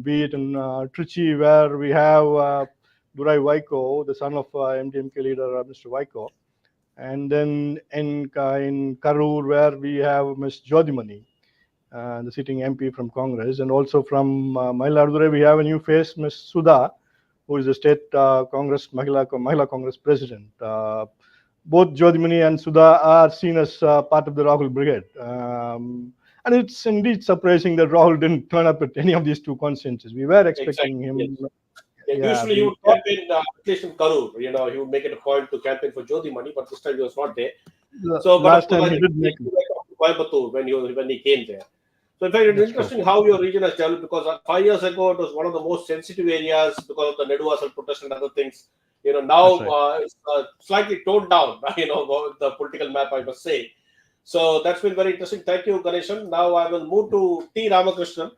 Be it in Trichy, where we have Durai Vaiko, the son of MDMK leader Mr. Vaiko, and then in Karur, where we have Ms. Jodhimani, the sitting MP from Congress, and also from Mayiladuthurai, we have a new face, Ms. Sudha, who is the state Congress Mahila Congress president. Both Jodhimani and Sudha are seen as part of the Rahul brigade. And it's indeed surprising that Rahul didn't turn up at any of these two constituencies. We were expecting him. Yes. Usually he would campaign at least in Karur. He would make it a point to campaign for Jodhimani, but this time he was not there. So, but last time he did make it. Coimbatore when he came there. So in fact, it's interesting how your region has developed, because 5 years ago it was one of the most sensitive areas because of the Neduvasal protest and other things. Now right. It's slightly toned down, the political map, I must say. So that's been very interesting. Thank you, Ganesan. Now I will move to T. Ramakrishnan.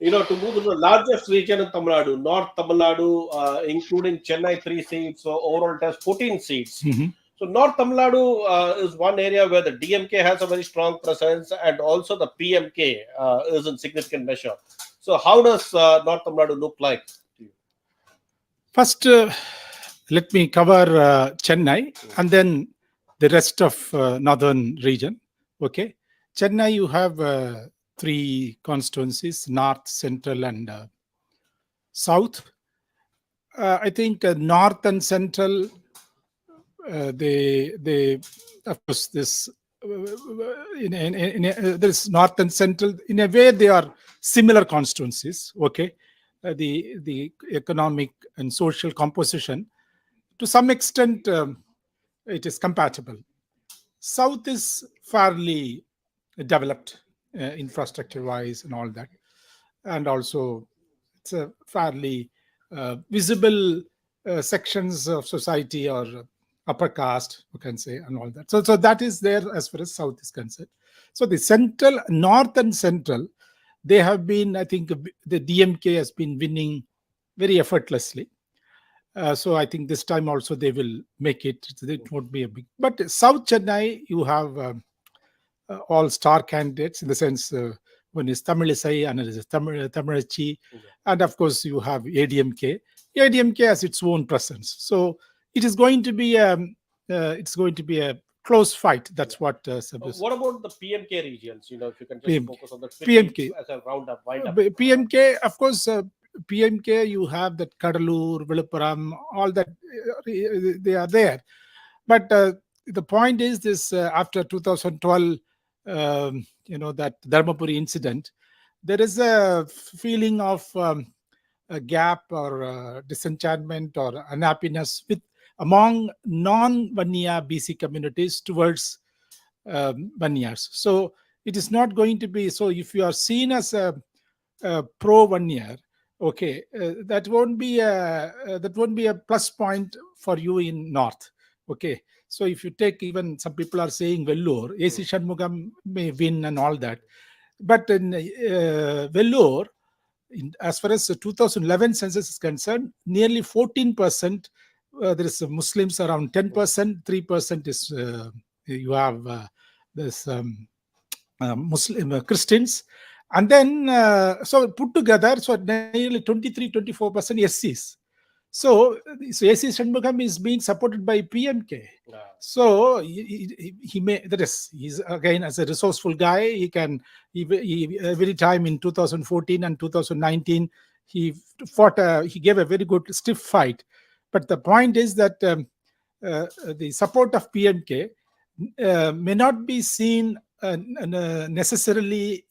To move to the largest region in Tamil Nadu, North Tamil Nadu, including Chennai, 3 seats. So overall it has 14 seats. Mm-hmm. So North Tamil Nadu is one area where the DMK has a very strong presence, and also the PMK is in significant measure. So how does North Tamil Nadu look like to you? First, let me cover Chennai and then the rest of northern region. Okay, Chennai, you have 3 constituencies: North, Central, and South. I think North and Central, they of course this there's North and Central, in a way they are similar constituencies. Okay, the economic and social composition, to some extent it is compatible. South is fairly developed infrastructure wise and all that, and also it's a fairly visible sections of society or upper caste, you can say, and all that. So that is there as far as South is concerned. So the central, North and Central, they have been, I think the DMK has been winning very effortlessly. So I think this time also they will make it. It won't be a big. But South Chennai, you have all star candidates, in the sense one is Tamilisai, another is Tamarachi, and of course you have ADMK. ADMK has its own presence. So it is going to be a close fight. That's what. What about the PMK regions? If you can just focus on the PMK as a roundup, wind up. PMK, of course. PMK, you have that Kadalur, Viluppuram, all that they are there. But the point is this: after 2012, that Dharmapuri incident, there is a feeling of a gap or disenchantment or unhappiness among non-Vanya BC communities towards Vanyas. So it is not going to be so. If you are seen as a pro Vanya, okay, that won't be a plus point for you in North. Okay, So if you take, even some people are saying Vellore, AC Shanmugam may win and all that. But in Vellore, as far as the 2011 census is concerned, nearly 14%, there is Muslims around 10%, 3% is you have this Muslim Christians, and then so put together, so nearly 23-24% SCs. So AC Shanmugam is being supported by PMK. So he may, that is, he's again, as a resourceful guy, he can, he every time in 2014 and 2019, he fought, he gave a very good stiff fight. But the point is that the support of PMK may not be seen necessarily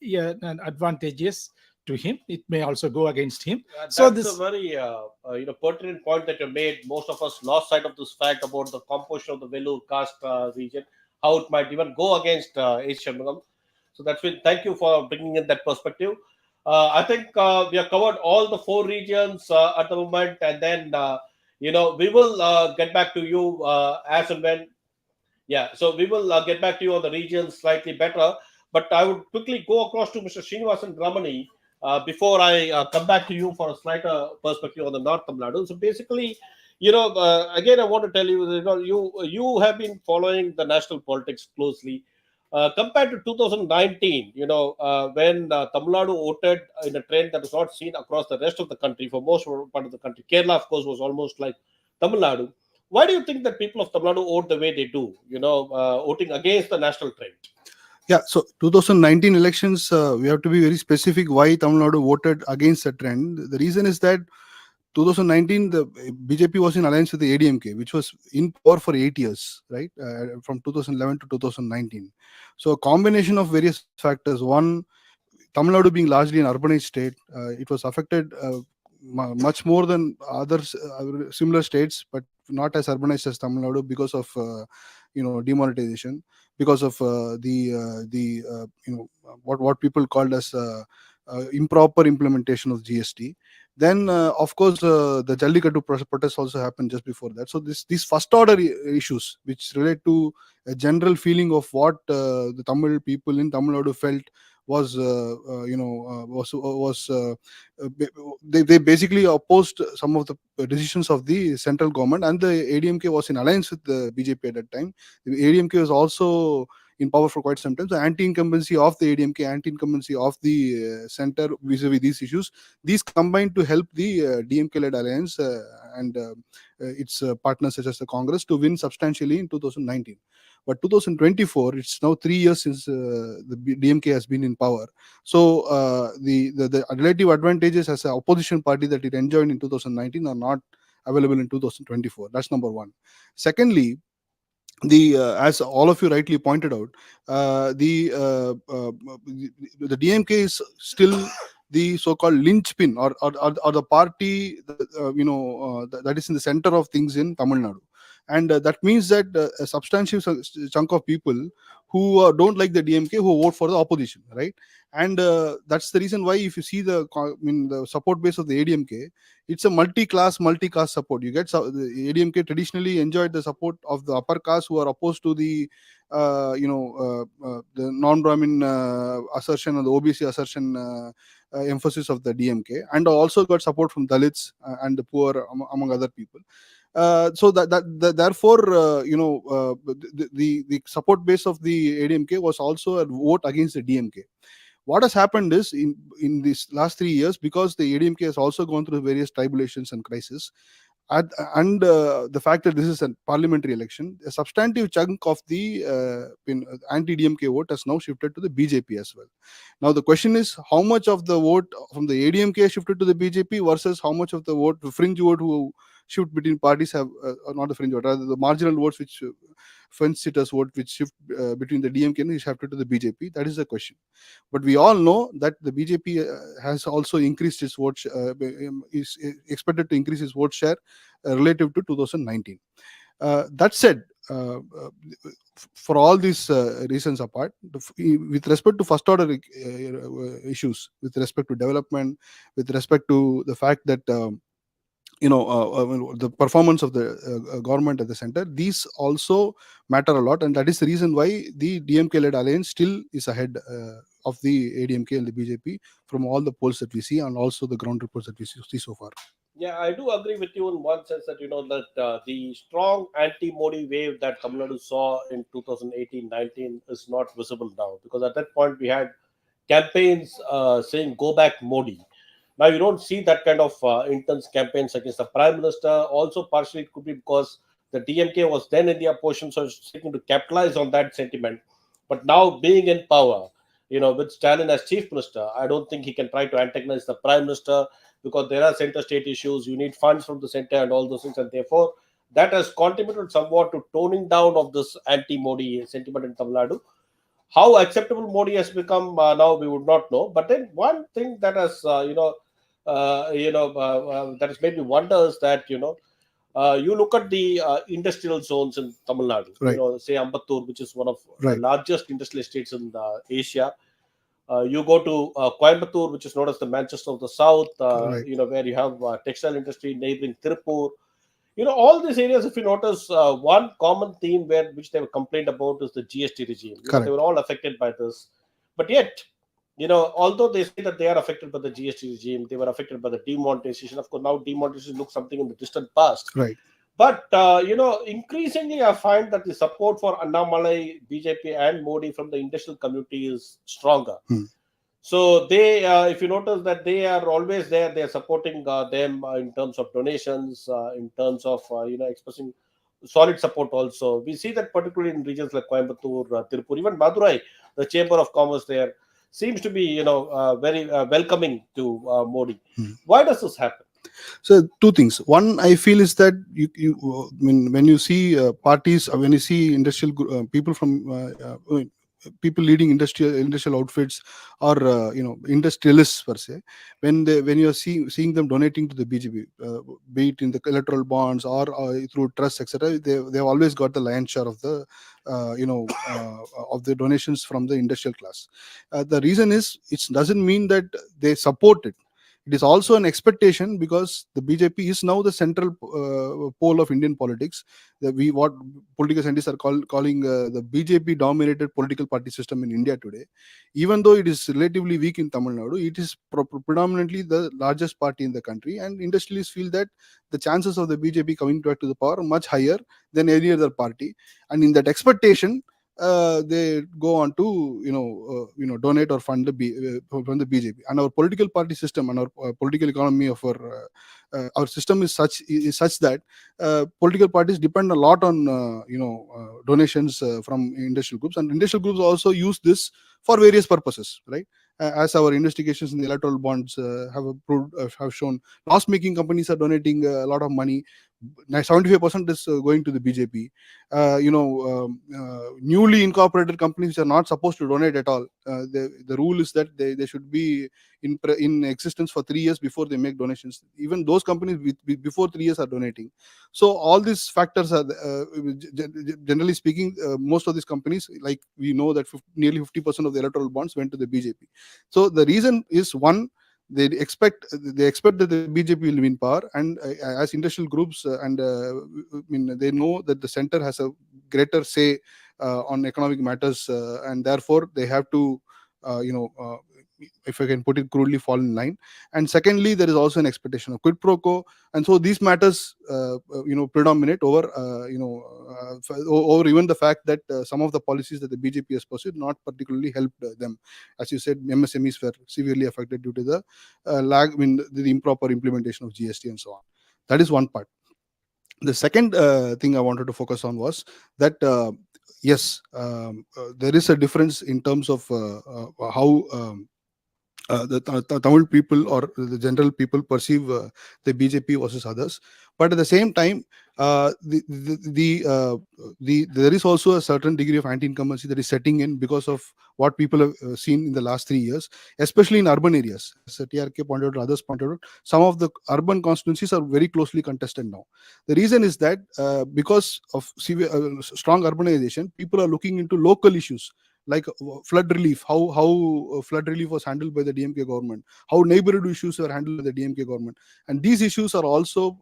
advantageous to him. It may also go against him. So that's a very pertinent point that you made. Most of us lost sight of this fact about the composition of the Vellore caste region, how it might even go against AC Shanmugam. So that's it. Thank you for bringing in that perspective. I think we have covered all the 4 regions at the moment, and then we will get back to you as and when. Yeah, so we will get back to you on the regions slightly better. But I would quickly go across to Mr. Srinivasan Ramani before I come back to you for a slighter perspective on the North Tamil Nadu. So basically, again, I want to tell you, you have been following the national politics closely. Compared to 2019, when Tamil Nadu voted in a trend that was not seen across the rest of the country, for most part of the country. Kerala, of course, was almost like Tamil Nadu. Why do you think that people of Tamil Nadu vote the way they do, voting against the national trend? Yeah, so 2019 elections, we have to be very specific why Tamil Nadu voted against the trend. The reason is that 2019, the BJP was in alliance with the ADMK, which was in power for 8 years, right? From 2011 to 2019. So a combination of various factors. One, Tamil Nadu being largely an urbanized state, it was affected much more than other similar states, but not as urbanized as Tamil Nadu because of demonetization, because of what people called as improper implementation of GST. Then, of course, the Jallikattu protest also happened just before that. So these first order issues, which relate to a general feeling of what the Tamil people in Tamil Nadu felt was they basically opposed some of the decisions of the central government, and the ADMK was in alliance with the BJP at that time. The ADMK was also in power for quite some time. So anti-incumbency of the ADMK, anti-incumbency of the center vis-a-vis these issues, these combined to help the DMK-led alliance and its partners such as the Congress to win substantially in 2019. But 2024, it's now 3 years since the DMK has been in power. So the relative advantages as an opposition party that it enjoyed in 2019 are not available in 2024. That's number one. Secondly, as all of you rightly pointed out, the DMK is still the so-called linchpin or the party that is in the center of things in Tamil Nadu. And that means that a substantial chunk of people who don't like the DMK who vote for the opposition, right? And that's the reason why, if you see the support base of the ADMK, it's a multi-caste support. You get the ADMK traditionally enjoyed the support of the upper caste who are opposed to the the non-Brahmin assertion or the OBC assertion emphasis of the DMK, and also got support from Dalits and the poor among other people. So therefore, the support base of the ADMK was also a vote against the DMK. What has happened is in these last 3 years, because the ADMK has also gone through various tribulations and crises, and the fact that this is a parliamentary election, a substantive chunk of the anti-DMK vote has now shifted to the BJP as well. Now the question is, how much of the vote from the ADMK shifted to the BJP versus how much of the vote, the fringe vote who shift between parties have, not the fringe vote, rather the marginal votes which fence sitters vote which shift between the DMK and shifted to the BJP. That is the question. But we all know that the BJP has also increased its vote, is expected to increase its vote share relative to 2019. That said, for all these reasons apart, with respect to first order issues, with respect to development, with respect to the fact that the performance of the government at the center, these also matter a lot, and that is the reason why the DMK-led alliance still is ahead of the ADMK and the BJP from all the polls that we see and also the ground reports that we see so far. Yeah, I do agree with you in one sense that that the strong anti-Modi wave that Tamil Nadu saw in 2018-19 is not visible now, because at that point we had campaigns saying "Go back, Modi." Now you don't see that kind of intense campaigns against the Prime Minister. Also, partially it could be because the DMK was then in the opposition, so it's seeking to capitalize on that sentiment. But now being in power, with Stalin as chief minister, I don't think he can try to antagonize the Prime Minister, because there are center state issues. You need funds from the center and all those things, and therefore that has contributed somewhat to toning down of this anti-Modi sentiment in Tamil Nadu. How acceptable Modi has become now, we would not know. But then one thing that has, that has made me wonder is that you look at the industrial zones in Tamil Nadu. Right. Say Ambattur, which is one of the Right. largest industrial estates in Asia. You go to Coimbatore, which is known as the Manchester of the South. Right. Where you have textile industry, neighboring Tirupur. All these areas, if you notice, one common theme which they were complained about is the GST regime. They were all affected by this. But yet, although they say that they are affected by the GST regime, they were affected by the demonetization. Of course, now demonetization looks something in the distant past. Right. But, increasingly I find that the support for Annamalai, BJP and Modi from the industrial community is stronger. So they, if you notice that they are always there, they are supporting them in terms of donations, in terms of, expressing solid support also. We see that particularly in regions like Coimbatore, Tirupur, even Madurai, the Chamber of Commerce there seems to be, very welcoming to Modi. Why does this happen? So two things. One, I feel, is that when you see parties, when you see industrial people from people leading industrial outfits or industrialists per se, when you are seeing them donating to the BJP, be it in the electoral bonds or through trusts, etc., they've always got the lion's share of the of the donations from the industrial class. The reason is, it doesn't mean that they support it. It is also an expectation, because the BJP is now the central pole of Indian politics. What political scientists are calling the BJP dominated political party system in India today. Even though it is relatively weak in Tamil Nadu, it is predominantly the largest party in the country, and industrialists feel that the chances of the BJP coming back to the power are much higher than any other party, and in that expectation, they go on to donate or fund from the BJP. And our political party system and our political economy of our system is such that political parties depend a lot on donations from industrial groups, and industrial groups also use this for various purposes, right? As our investigations in the electoral bonds have shown, loss making companies are donating a lot of money. 75% is going to the BJP. Newly incorporated companies which are not supposed to donate at all. The rule is that they should be in existence for 3 years before they make donations. Even those companies before 3 years are donating. So all these factors are, generally speaking, most of these companies, like we know that nearly 50% of the electoral bonds went to the BJP. So the reason is, one, they expect that the BJP will win power, and as industrial groups, they know that the center has a greater say on economic matters, and therefore they have to, if I can put it crudely, fall in line. And secondly, there is also an expectation of quid pro quo, and so these matters, predominate over, over even the fact that some of the policies that the BJP has pursued not particularly helped them. As you said, MSMEs were severely affected due to the the improper implementation of GST and so on. That is one part. The second thing I wanted to focus on was that yes, there is a difference in terms of how the Tamil people or the general people perceive the BJP versus others. But at the same time, there is also a certain degree of anti-incumbency that is setting in because of what people have seen in the last 3 years, especially in urban areas. As TRK pointed out, others pointed out, some of the urban constituencies are very closely contested now. The reason is that because of strong urbanization, people are looking into local issues like flood relief, how flood relief was handled by the DMK government, how neighborhood issues were handled by the DMK government. And these issues are also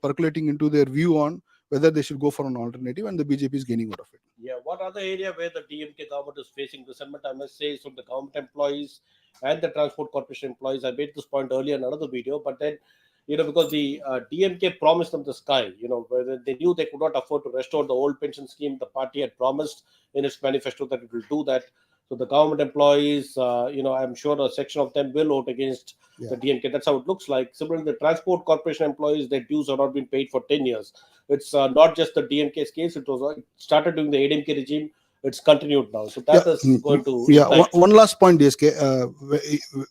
percolating into their view on whether they should go for an alternative, and the BJP is gaining out of it. Yeah, one other area where the DMK government is facing resentment, I must say, is from the government employees and the transport corporation employees. I made this point earlier in another video, but then, because the DMK promised them the sky, where they knew they could not afford to restore the old pension scheme. The party had promised in its manifesto that it will do that. So the government employees, I'm sure a section of them will vote against the DMK. That's how it looks like. Similarly, the transport corporation employees, their dues have not been paid for 10 years. It's not just the DMK's case. It started during the ADMK regime. It's continued now. So that is going to. One last point, DSK.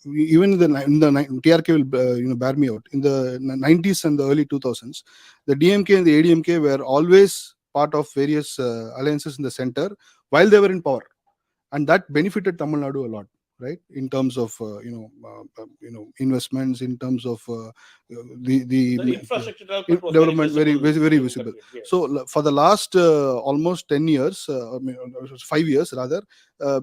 Even in the TRK will bear me out. In the 90s and the early 2000s, the DMK and the ADMK were always part of various alliances in the center while they were in power, and that benefited Tamil Nadu a lot, right? In terms of investments, in terms of the infrastructure development, very visible. Yes. So for the last almost 10 years, 5 years rather,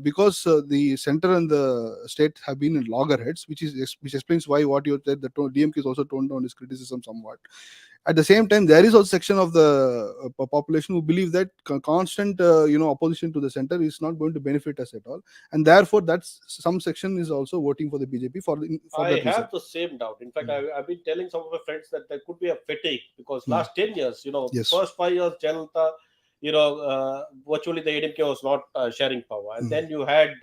because the center and the state have been in loggerheads, which explains why what you said, the DMK is also toned down his criticism somewhat. At the same time, there is also a section of the population who believe that constant, opposition to the center is not going to benefit us at all, and therefore that's some section is also voting for the BJP for I that have the same doubt. In fact, I've been telling some of my friends that there could be a fatigue because last 10 years, Yes. first 5 years, Janata, virtually the ADMK was not sharing power, and then you had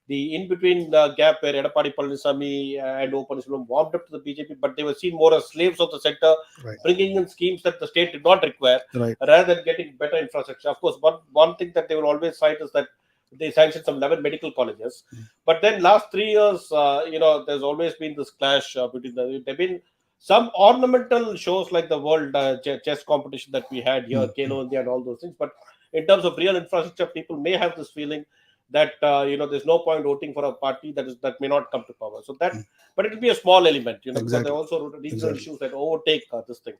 the in-between gap where Edapadi Palaniswamy and O. Pannirselvam warmed up to the BJP, but they were seen more as slaves of the sector, Right. bringing in schemes that the state did not require, Right. rather than getting better infrastructure. Of course, one thing that they will always cite is that they sanctioned some 11 medical colleges. But then last 3 years, there's always been this clash between there have been some ornamental shows like the world chess competition that we had here, Kelo India and all those things. But in terms of real infrastructure, people may have this feeling that there's no point voting for a party that may not come to power. So that, but it will be a small element, because Exactly. there are also regional Exactly. issues that overtake this thing.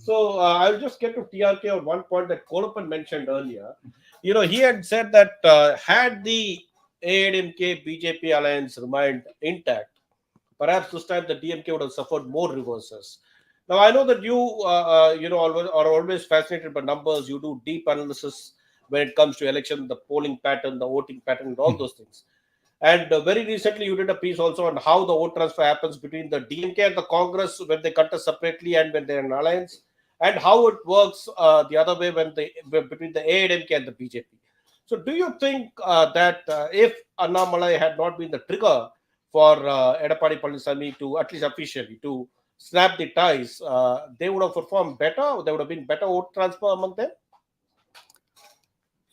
So I'll just get to TRK on one point that Kolappan mentioned earlier. He had said that had the ADMK BJP alliance remained intact, perhaps this time the DMK would have suffered more reverses. Now I know that you are always fascinated by numbers. You do deep analysis when it comes to election, the polling pattern, the voting pattern, and all those things. And very recently, you did a piece also on how the vote transfer happens between the DMK and the Congress when they contest separately and when they're in alliance, and how it works the other way between the ADMK and the BJP. So, do you think that if Annamalai had not been the trigger for Edapadi Palaniswamy to, at least officially, to snap the ties, they would have performed better? There would have been better vote transfer among them?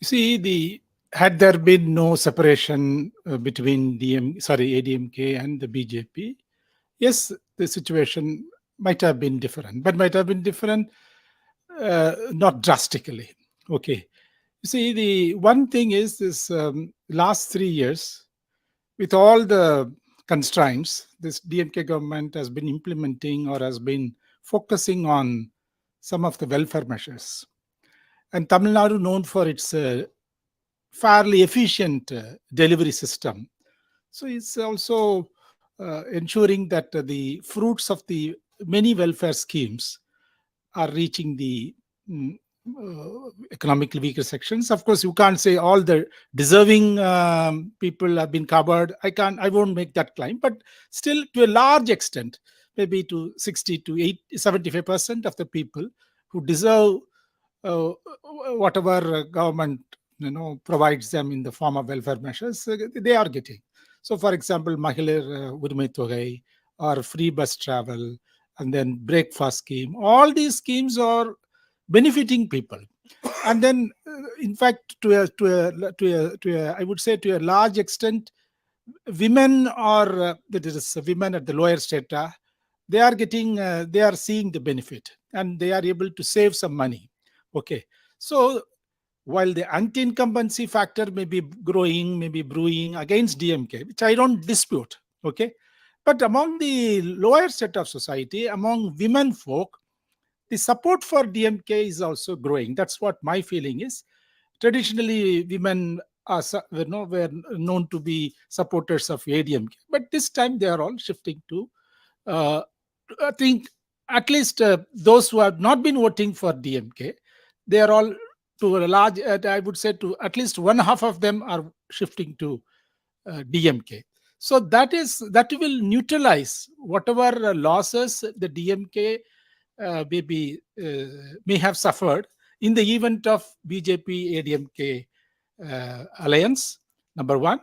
You see, had there been no separation between ADMK and the BJP, yes, the situation might have been different, but might have been different not drastically. Okay. You see, the one thing is this last 3 years, with all the constraints, this DMK government has been implementing or has been focusing on some of the welfare measures. And Tamil Nadu, known for its fairly efficient delivery system. So it's also ensuring that the fruits of the many welfare schemes are reaching the economically weaker sections. Of course, you can't say all the deserving people have been covered. I won't make that claim, but still to a large extent, maybe to 60 to 75% of the people who deserve whatever government provides them in the form of welfare measures, they are getting. So, for example, Mahilar Urmai Togai or free bus travel, and then breakfast scheme. All these schemes are benefiting people, and then, in fact, I would say to a large extent, women or women at the lower strata, they are getting, they are seeing the benefit, and they are able to save some money. Okay, so while the anti-incumbency factor may be growing, may be brewing against DMK, which I don't dispute, okay, but among the lower set of society, among women folk, the support for DMK is also growing. That's what my feeling is. Traditionally, women were known to be supporters of ADMK, but this time they are all shifting to, I think, at least those who have not been voting for DMK, they are all to a large, I would say to at least one half of them are shifting to DMK. So that will neutralize whatever losses the DMK may have suffered in the event of BJP ADMK alliance. Number one,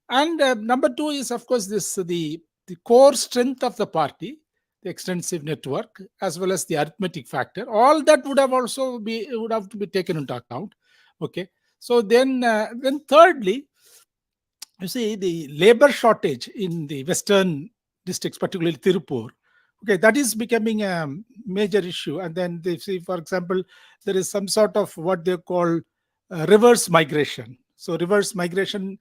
and number two is of course the core strength of the party, the extensive network, as well as the arithmetic factor. All that would have to be taken into account. Okay, so then thirdly, you see the labor shortage in the western districts, particularly Tirupur. Okay, that is becoming a major issue. And then they see, for example, there is some sort of what they call reverse migration. So reverse migration,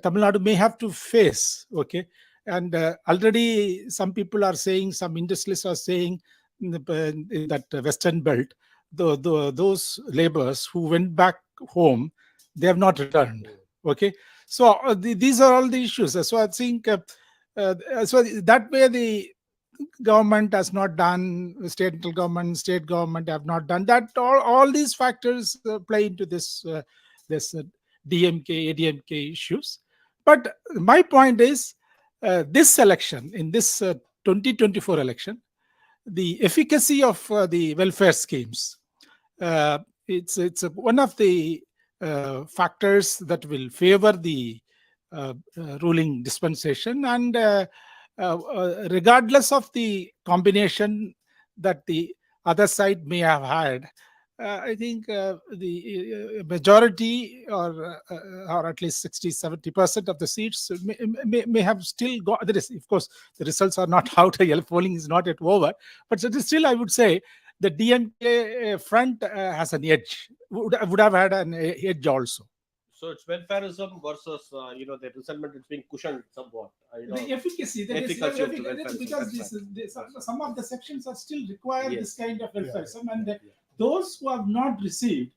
Tamil Nadu may have to face. Okay, and already some people are saying, some industrialists are saying in that western belt, those laborers who went back home, they have not returned. Okay, so these are all the issues. So I think so that way the government has not done, state government have not done that. All these factors play into this DMK, ADMK issues. But my point is, this election, in this 2024 election, the efficacy of the welfare schemes, it's one of the factors that will favor the ruling dispensation, and regardless of the combination that the other side may have had, I think the majority or at least 60-70% of the seats may have still got. There is, of course, the results are not out. Polling is not yet over, but still, I would say the DMK front has an edge. Would have had an edge also. So it's welfareism versus the resentment is being cushioned somewhat. The efficacy, because some of the sections are still require this kind of welfareism, and those who have not received,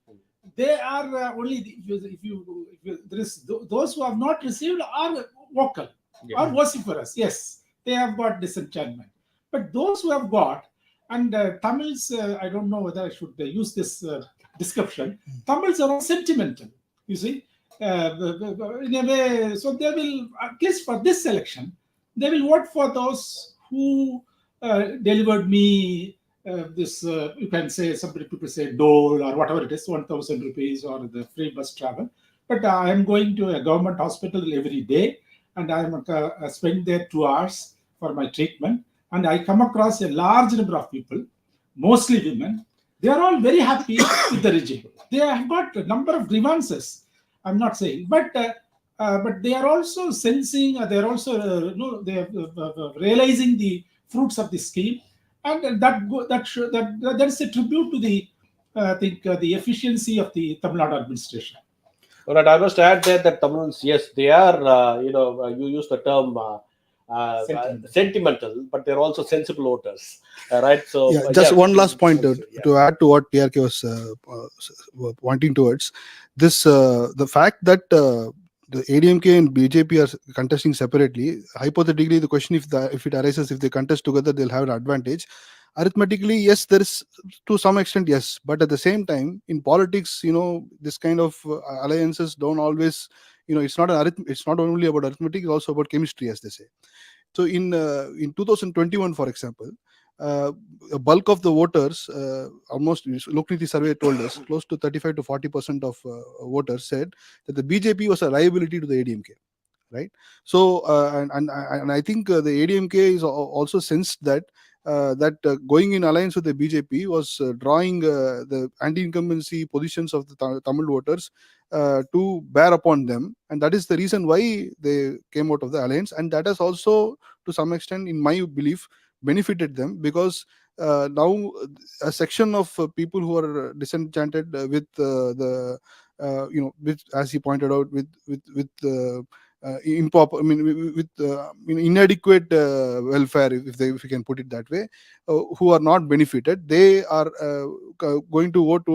they are only those who have not received are vocal or vociferous. Yes, they have got disenchantment, but those who have got, and Tamils, I don't know whether I should use this description. Tamils are all sentimental. You see. In a way, so they will, at least for this election, they will vote for those who delivered me this, you can say, some people say dole or whatever it is, 1,000 rupees or the free bus travel. But I am going to a government hospital every day, and I spend there 2 hours for my treatment. And I come across a large number of people, mostly women. They are all very happy with the regime. They have got a number of grievances. I'm not saying, but they are also sensing, they are also they are realizing the fruits of the scheme, and that is a tribute to the I think the efficiency of the Tamil Nadu administration. All right, I must add there that Tamils, yes, they are you use the term sentimental, but they're also sensible voters, right? So just one last point to add to what TRK was pointing towards. This the fact that the ADMK and BJP are contesting separately. Hypothetically, the question if it arises, if they contest together, they'll have an advantage. Arithmetically, yes, there is to some extent, yes, but at the same time, in politics, this kind of alliances don't always, it's not only about arithmetic, it's also about chemistry, as they say. So in 2021, for example, a bulk of the voters, almost Lok Niti survey told us, close to 35 to 40% of voters said that the BJP was a liability to the ADMK, right? So and I think the ADMK is also sensed that going in alliance with the BJP was drawing the anti-incumbency positions of the Tamil voters to bear upon them, and that is the reason why they came out of the alliance, and that has also, to some extent, in my belief, benefited them, because now a section of people who are disenchanted with with, as he pointed out, with inadequate welfare, if we can put it that way, who are not benefited, they are going to vote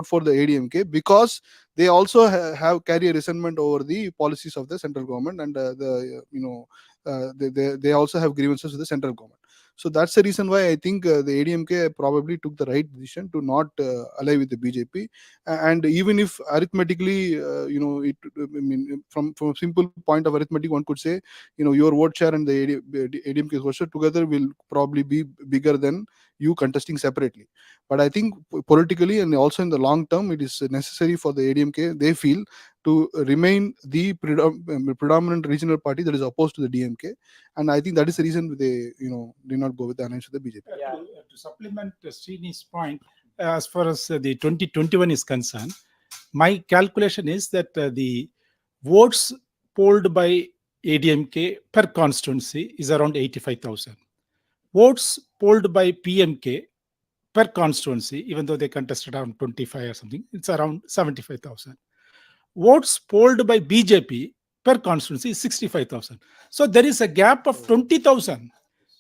for the ADMK, because they also carry a resentment over the policies of the central government, and they also have grievances with the central government. So that's the reason why I think the ADMK probably took the right decision to not ally with the BJP. And even if arithmetically, I mean, from a simple point of arithmetic, one could say, your vote share and the ADMK's vote share together will probably be bigger than you contesting separately. But I think politically and also in the long term, it is necessary for the ADMK, they feel, to remain the predominant regional party that is opposed to the DMK. And I think that is the reason they, did not go with the alliance with the BJP. To supplement Srini's point, as far as the 2021 is concerned, my calculation is that the votes polled by ADMK per constituency is around 85,000. Votes polled by PMK per constituency, even though they contested around 25 or something, it's around 75,000. Votes polled by BJP per constituency is 65,000. So there is a gap of 20,000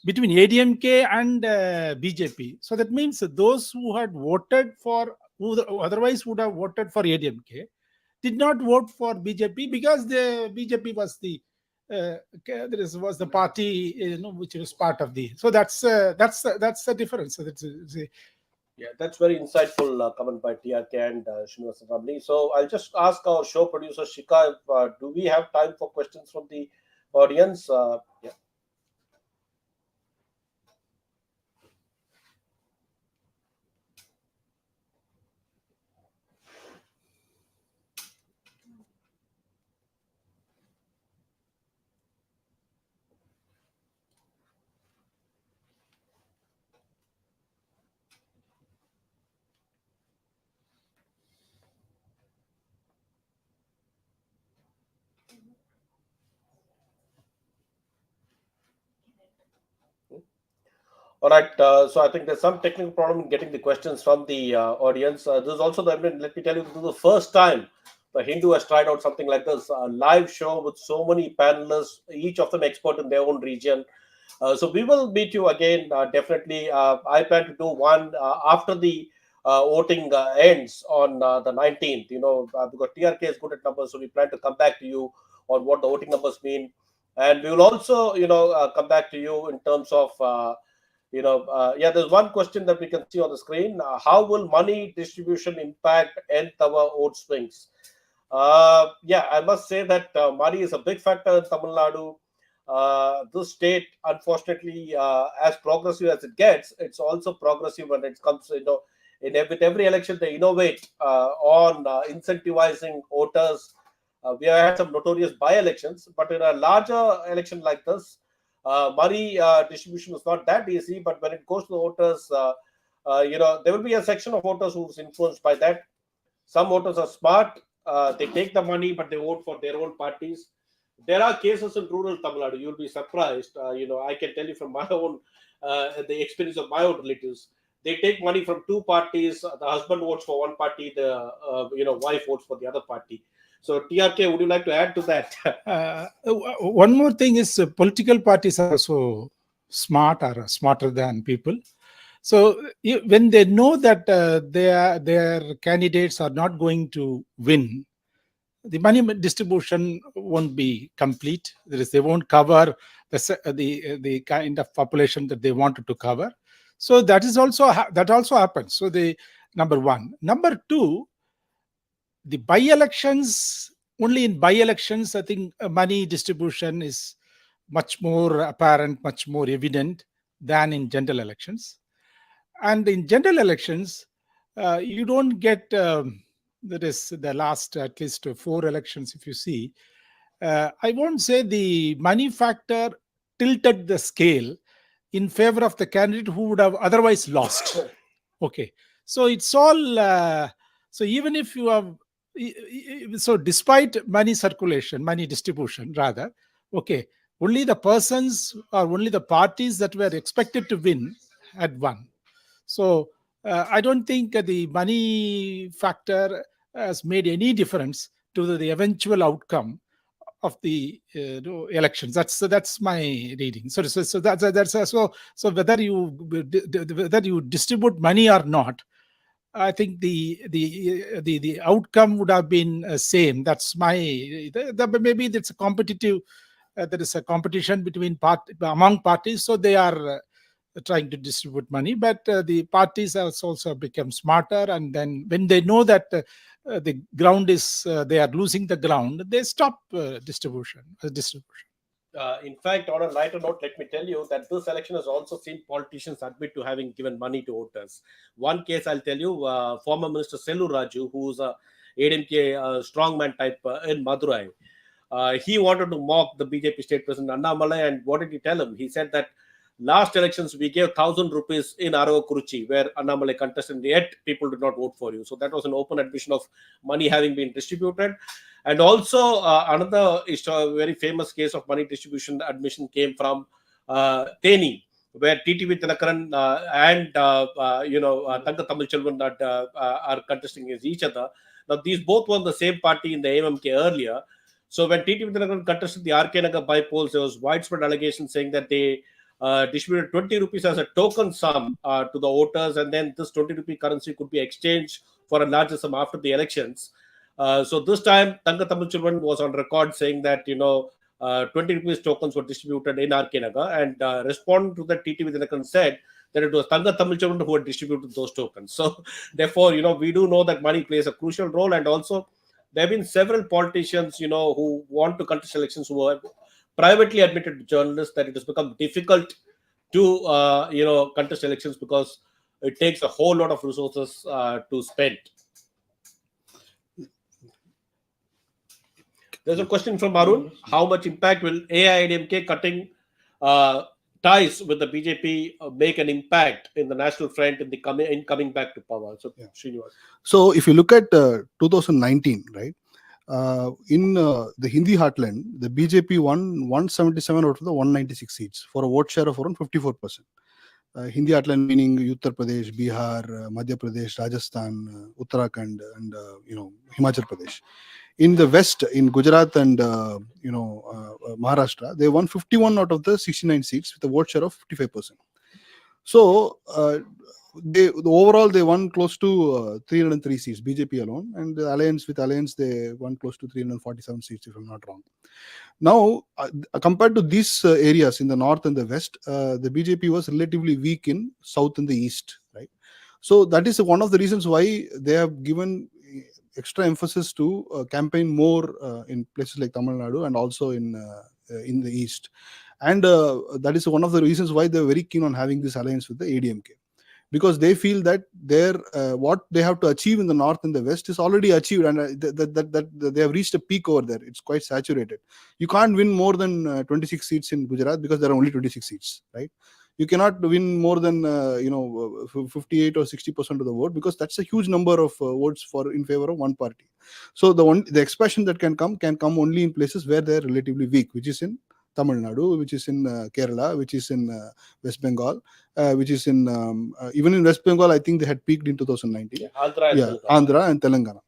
between ADMK and BJP. So that means that those who had voted for, who otherwise would have voted for ADMK, did not vote for BJP because the BJP was the was the party which was part of the. So that's the difference. So that's very insightful comment by TRK and Srinivasan Ramani. So I'll just ask our show producer Shika, do we have time for questions from the audience? Yeah. All right, so I think there's some technical problem in getting the questions from the audience. This is also, let me tell you, this is the first time the Hindu has tried out something like this, a live show with so many panelists, each of them expert in their own region. So we will meet you again, definitely. I plan to do one after the voting ends on the 19th, because TRK is good at numbers, so we plan to come back to you on what the voting numbers mean. And we will also, come back to you in terms of there's one question that we can see on the screen. How will money distribution impact nth hour vote swings? I must say that money is a big factor in Tamil Nadu. This state, unfortunately, as progressive as it gets, it's also progressive when it comes, with every election, they innovate on incentivizing voters. We have had some notorious by-elections, but in a larger election like this, money distribution is not that easy, but when it goes to the voters, there will be a section of voters who's influenced by that. Some voters are smart. They take the money, but they vote for their own parties. There are cases in rural Tamil Nadu. You'll be surprised. I can tell you from my own, the experience of my own relatives. They take money from two parties. The husband votes for one party. The wife votes for the other party. So, TRK, would you like to add to that? One more thing is political parties are also smart or smarter than people. So when they know that their candidates are not going to win, the money distribution won't be complete. That is, they won't cover the kind of population that they wanted to cover. So that also happens. So the number one. Number two, the by-elections, only in by-elections, I think money distribution is much more apparent, much more evident than in general elections. And in general elections, you don't get, that is the last at least 4 elections, if you see, I won't say the money factor tilted the scale in favor of the candidate who would have otherwise lost. Okay. So it's all, so even if you have, so despite money circulation, money distribution rather, okay, only the persons or only the parties that were expected to win had won. So I don't think the money factor has made any difference to the eventual outcome of the elections. That's my reading. So whether you distribute money or not, I think the outcome would have been same. That's my maybe it's a competitive. There is a competition between among parties, so they are trying to distribute money, but the parties has also become smarter, and then when they know that the ground is they are losing the ground, they stop distribution. In fact, on a lighter note, let me tell you that this election has also seen politicians admit to having given money to voters. One case I'll tell you, former Minister Sellu Raju, who's a ADMK strongman type in Madurai, he wanted to mock the BJP state president Annamalai, and what did he tell him? He said that last elections we gave 1,000 rupees in Aravakuruchi, where Annamalai contested, and yet people did not vote for you. So that was an open admission of money having been distributed. And also another very famous case of money distribution admission came from Theni, where TTV Thinakaran and Tanga Tamil Chelvan are contesting against each other. Now these both were the same party in the AMMK earlier. So when TTV Thinakaran contested the RK Nagar by-polls, there was widespread allegations saying that they distributed 20 rupees as a token sum to the voters, and then this 20 rupee currency could be exchanged for a larger sum after the elections. So this time, Tanga Tamil Children was on record saying that 20 rupees tokens were distributed in RK Nagar, and responding to that, TTV Thinakaran said that it was Tanga Tamil Children who had distributed those tokens. So therefore, we do know that money plays a crucial role, and also there have been several politicians, who want to contest elections who have privately admitted to journalists that it has become difficult to contest elections because it takes a whole lot of resources to spend. There's a question from Arun. How much impact will AIADMK cutting ties with the BJP make an impact in the national front in coming back to power? So, yeah. Srinivasan. So if you look at 2019, right, in the Hindi heartland, the BJP won 177 out of the 196 seats for a vote share of around 54%. Hindi heartland meaning Uttar Pradesh, Bihar, Madhya Pradesh, Rajasthan, Uttarakhand, and Himachal Pradesh. In the west, in Gujarat and Maharashtra, they won 51 out of the 69 seats with a vote share of 55%. So overall they won close to 303 seats, BJP alone, and the alliance they won close to 347 seats, if I'm not wrong. Now, compared to these areas in the north and the west, the BJP was relatively weak in south and the east, right? So that is one of the reasons why they have given extra emphasis to campaign more in places like Tamil Nadu and also in the east. And that is one of the reasons why they're very keen on having this alliance with the ADMK. Because they feel that what they have to achieve in the north and the west is already achieved, and that they have reached a peak over there. It's quite saturated. You can't win more than 26 seats in Gujarat because there are only 26 seats, right? You cannot win more than 58 or 60% of the vote, because that's a huge number of votes in favor of one party. So the expansion that can come only in places where they're relatively weak, which is in Tamil Nadu, which is in Kerala, which is in West Bengal, which is in even in West Bengal, I think they had peaked in 2019. Andhra and Telangana.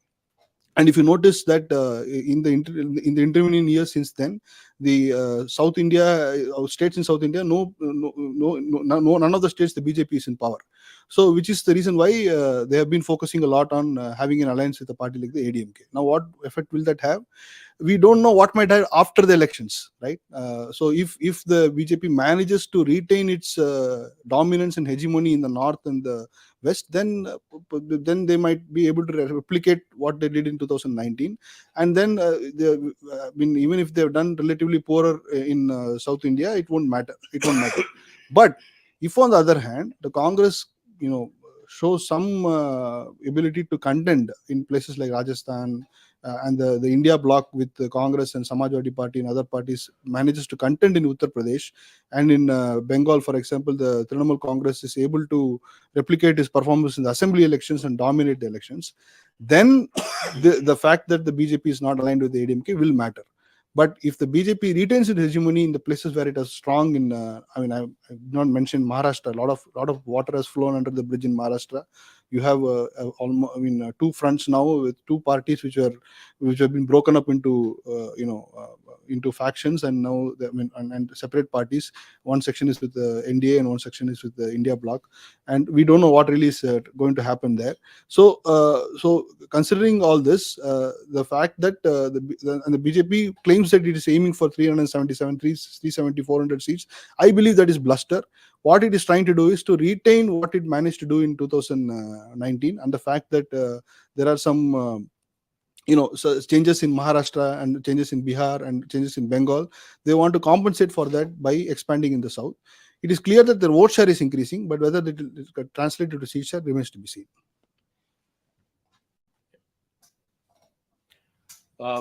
And if you notice that in the intervening years since then, the South India states in South India, none of the states the BJP is in power. So, which is the reason why they have been focusing a lot on having an alliance with a party like the ADMK. Now, what effect will that have? We don't know what might have after the elections, right? So if the BJP manages to retain its dominance and hegemony in the north and the west, then they might be able to replicate what they did in 2019. And then even if they've done relatively poorer in South India, it won't matter. But if on the other hand, the Congress, shows some ability to contend in places like Rajasthan, and the India bloc with the Congress and Samajwadi Party and other parties manages to contend in Uttar Pradesh, and in Bengal, for example, the Trinamool Congress is able to replicate his performance in the assembly elections and dominate the elections, then the fact that the BJP is not aligned with the ADMK will matter. But if the BJP retains its hegemony in the places where it is strong I did not mention Maharashtra. A lot of water has flown under the bridge in Maharashtra. You have two fronts now with two parties which have been broken up into into factions, and now and separate parties. One section is with the NDA and one section is with the India bloc, and we don't know what really is going to happen there. So considering all this, the fact that the BJP claims that it is aiming for 377, 370, 400 seats, I believe that is bluster. What it is trying to do is to retain what it managed to do in 2019, and the fact that there are some so changes in Maharashtra and changes in Bihar and changes in Bengal. They want to compensate for that by expanding in the south. It is clear that their vote share is increasing, but whether it will translate to seat share remains to be seen.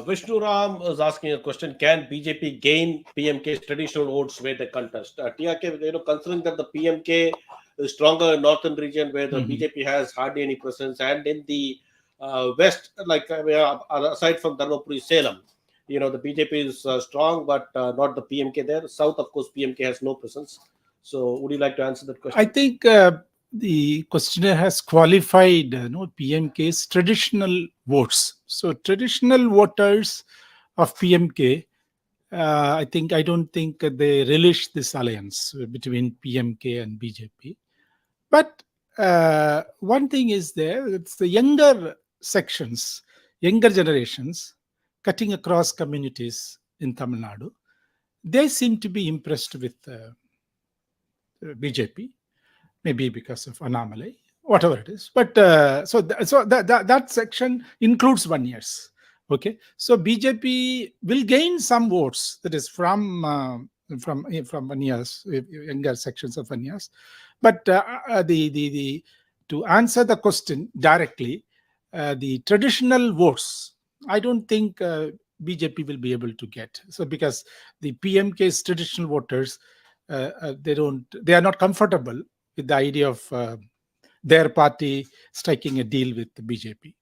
Vishnu Ram is asking a question: can BJP gain PMK's traditional votes where they contest? TRK, considering that the PMK is stronger in northern region where the BJP has hardly any presence, and in the west, aside from Dharmapuri, Salem, the BJP is strong, but not the PMK there. South, of course, PMK has no presence. So, would you like to answer that question? I think the questioner has qualified PMK's traditional votes. So traditional voters of PMK, I don't think they relish this alliance between PMK and BJP. But one thing is there, it's the younger sections, younger generations cutting across communities in Tamil Nadu. They seem to be impressed with BJP, maybe because of anomaly, whatever it is. But that section includes 1 year. Okay, so BJP will gain some votes, that is from 1 year, younger sections of 1 year. But to answer the question directly, the traditional votes, I don't think BJP will be able to get. So because the PMK's traditional voters, they are not comfortable with the idea of their party striking a deal with the BJP.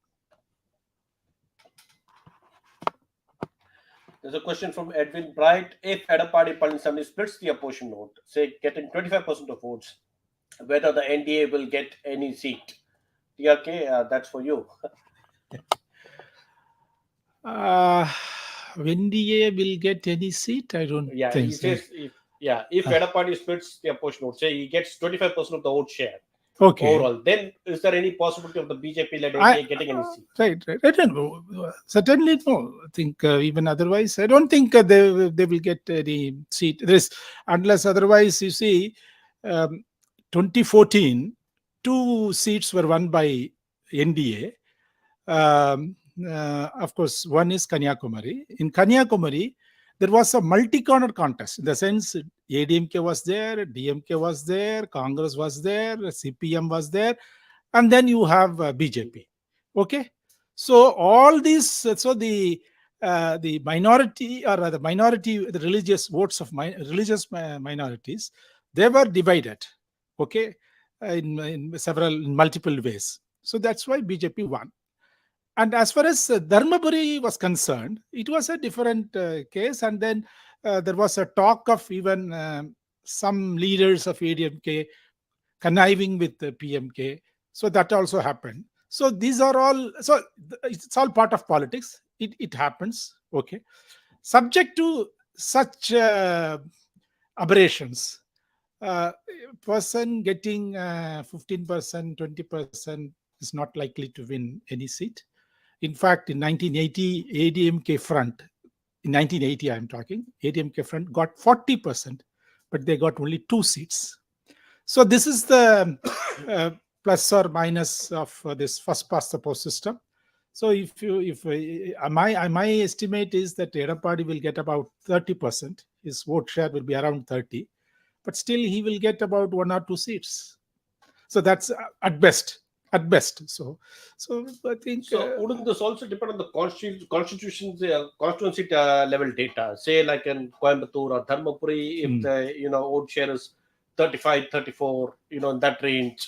There's a question from Edwin Bright. If Edappadi Palaniswamy splits the opposition vote, say getting 25% of votes, whether the NDA will get any seat? TRK, that's for you. NDA will get any seat? I don't think. He says if Edappadi splits the opposition vote, say he gets 25% of the vote share. Okay. Overall, then is there any possibility of the BJP-led NDA getting any seat? Right. I don't know. Certainly no. I think even otherwise, I don't think they will get any seat. Unless otherwise, you see, 2014, 2 seats were won by NDA. Of course, one is Kanyakumari. In Kanyakumari, there was a multi-corner contest. In the sense, ADMK was there, DMK was there, Congress was there, CPM was there, and then you have BJP. Okay, so all these, so the minority or the religious votes of religious minorities, they were divided. Okay, in multiple ways. So that's why BJP won. And as far as Dharmapuri was concerned, it was a different case. And then there was a talk of even some leaders of ADMK conniving with the PMK. So that also happened. So these are all, so it's all part of politics. It happens. Okay. Subject to such aberrations, person getting 15%, 20% is not likely to win any seat. In fact, in 1980, ADMK front, in 1980 I'm talking, ADMK front got 40%, but they got only 2 seats. So this is the plus or minus of this first past the post system. So my estimate is that Edappadi will get about 30%. His vote share will be around 30%, but still he will get about 1 or 2 seats. So that's at best. So I think. So wouldn't this also depend on the constituency level data? Say like in Coimbatore or Dharmapuri, if the vote share is 35, 34, in that range.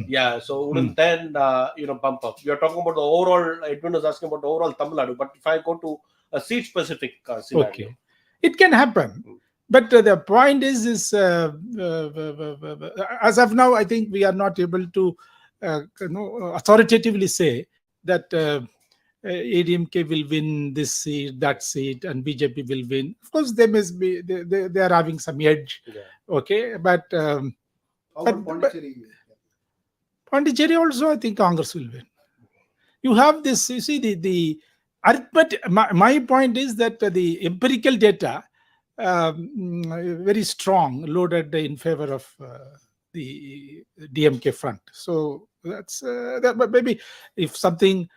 Yeah, so wouldn't then bump up? You're talking about the overall. Edwin is asking about the overall Tamil Nadu, but if I go to a seat specific scenario, okay, it can happen. But the point is as of now, I think we are not able to authoritatively say that ADMK will win this seat, that seat, and BJP will win. Of course, they must be they are having some edge. Yeah. Okay, but How about but- Pondicherry? Pondicherry also, I think Congress will win. You have this. You see the arithmetic. My point is that the empirical data very strong, loaded in favor of the DMK front. So that's that. But maybe if something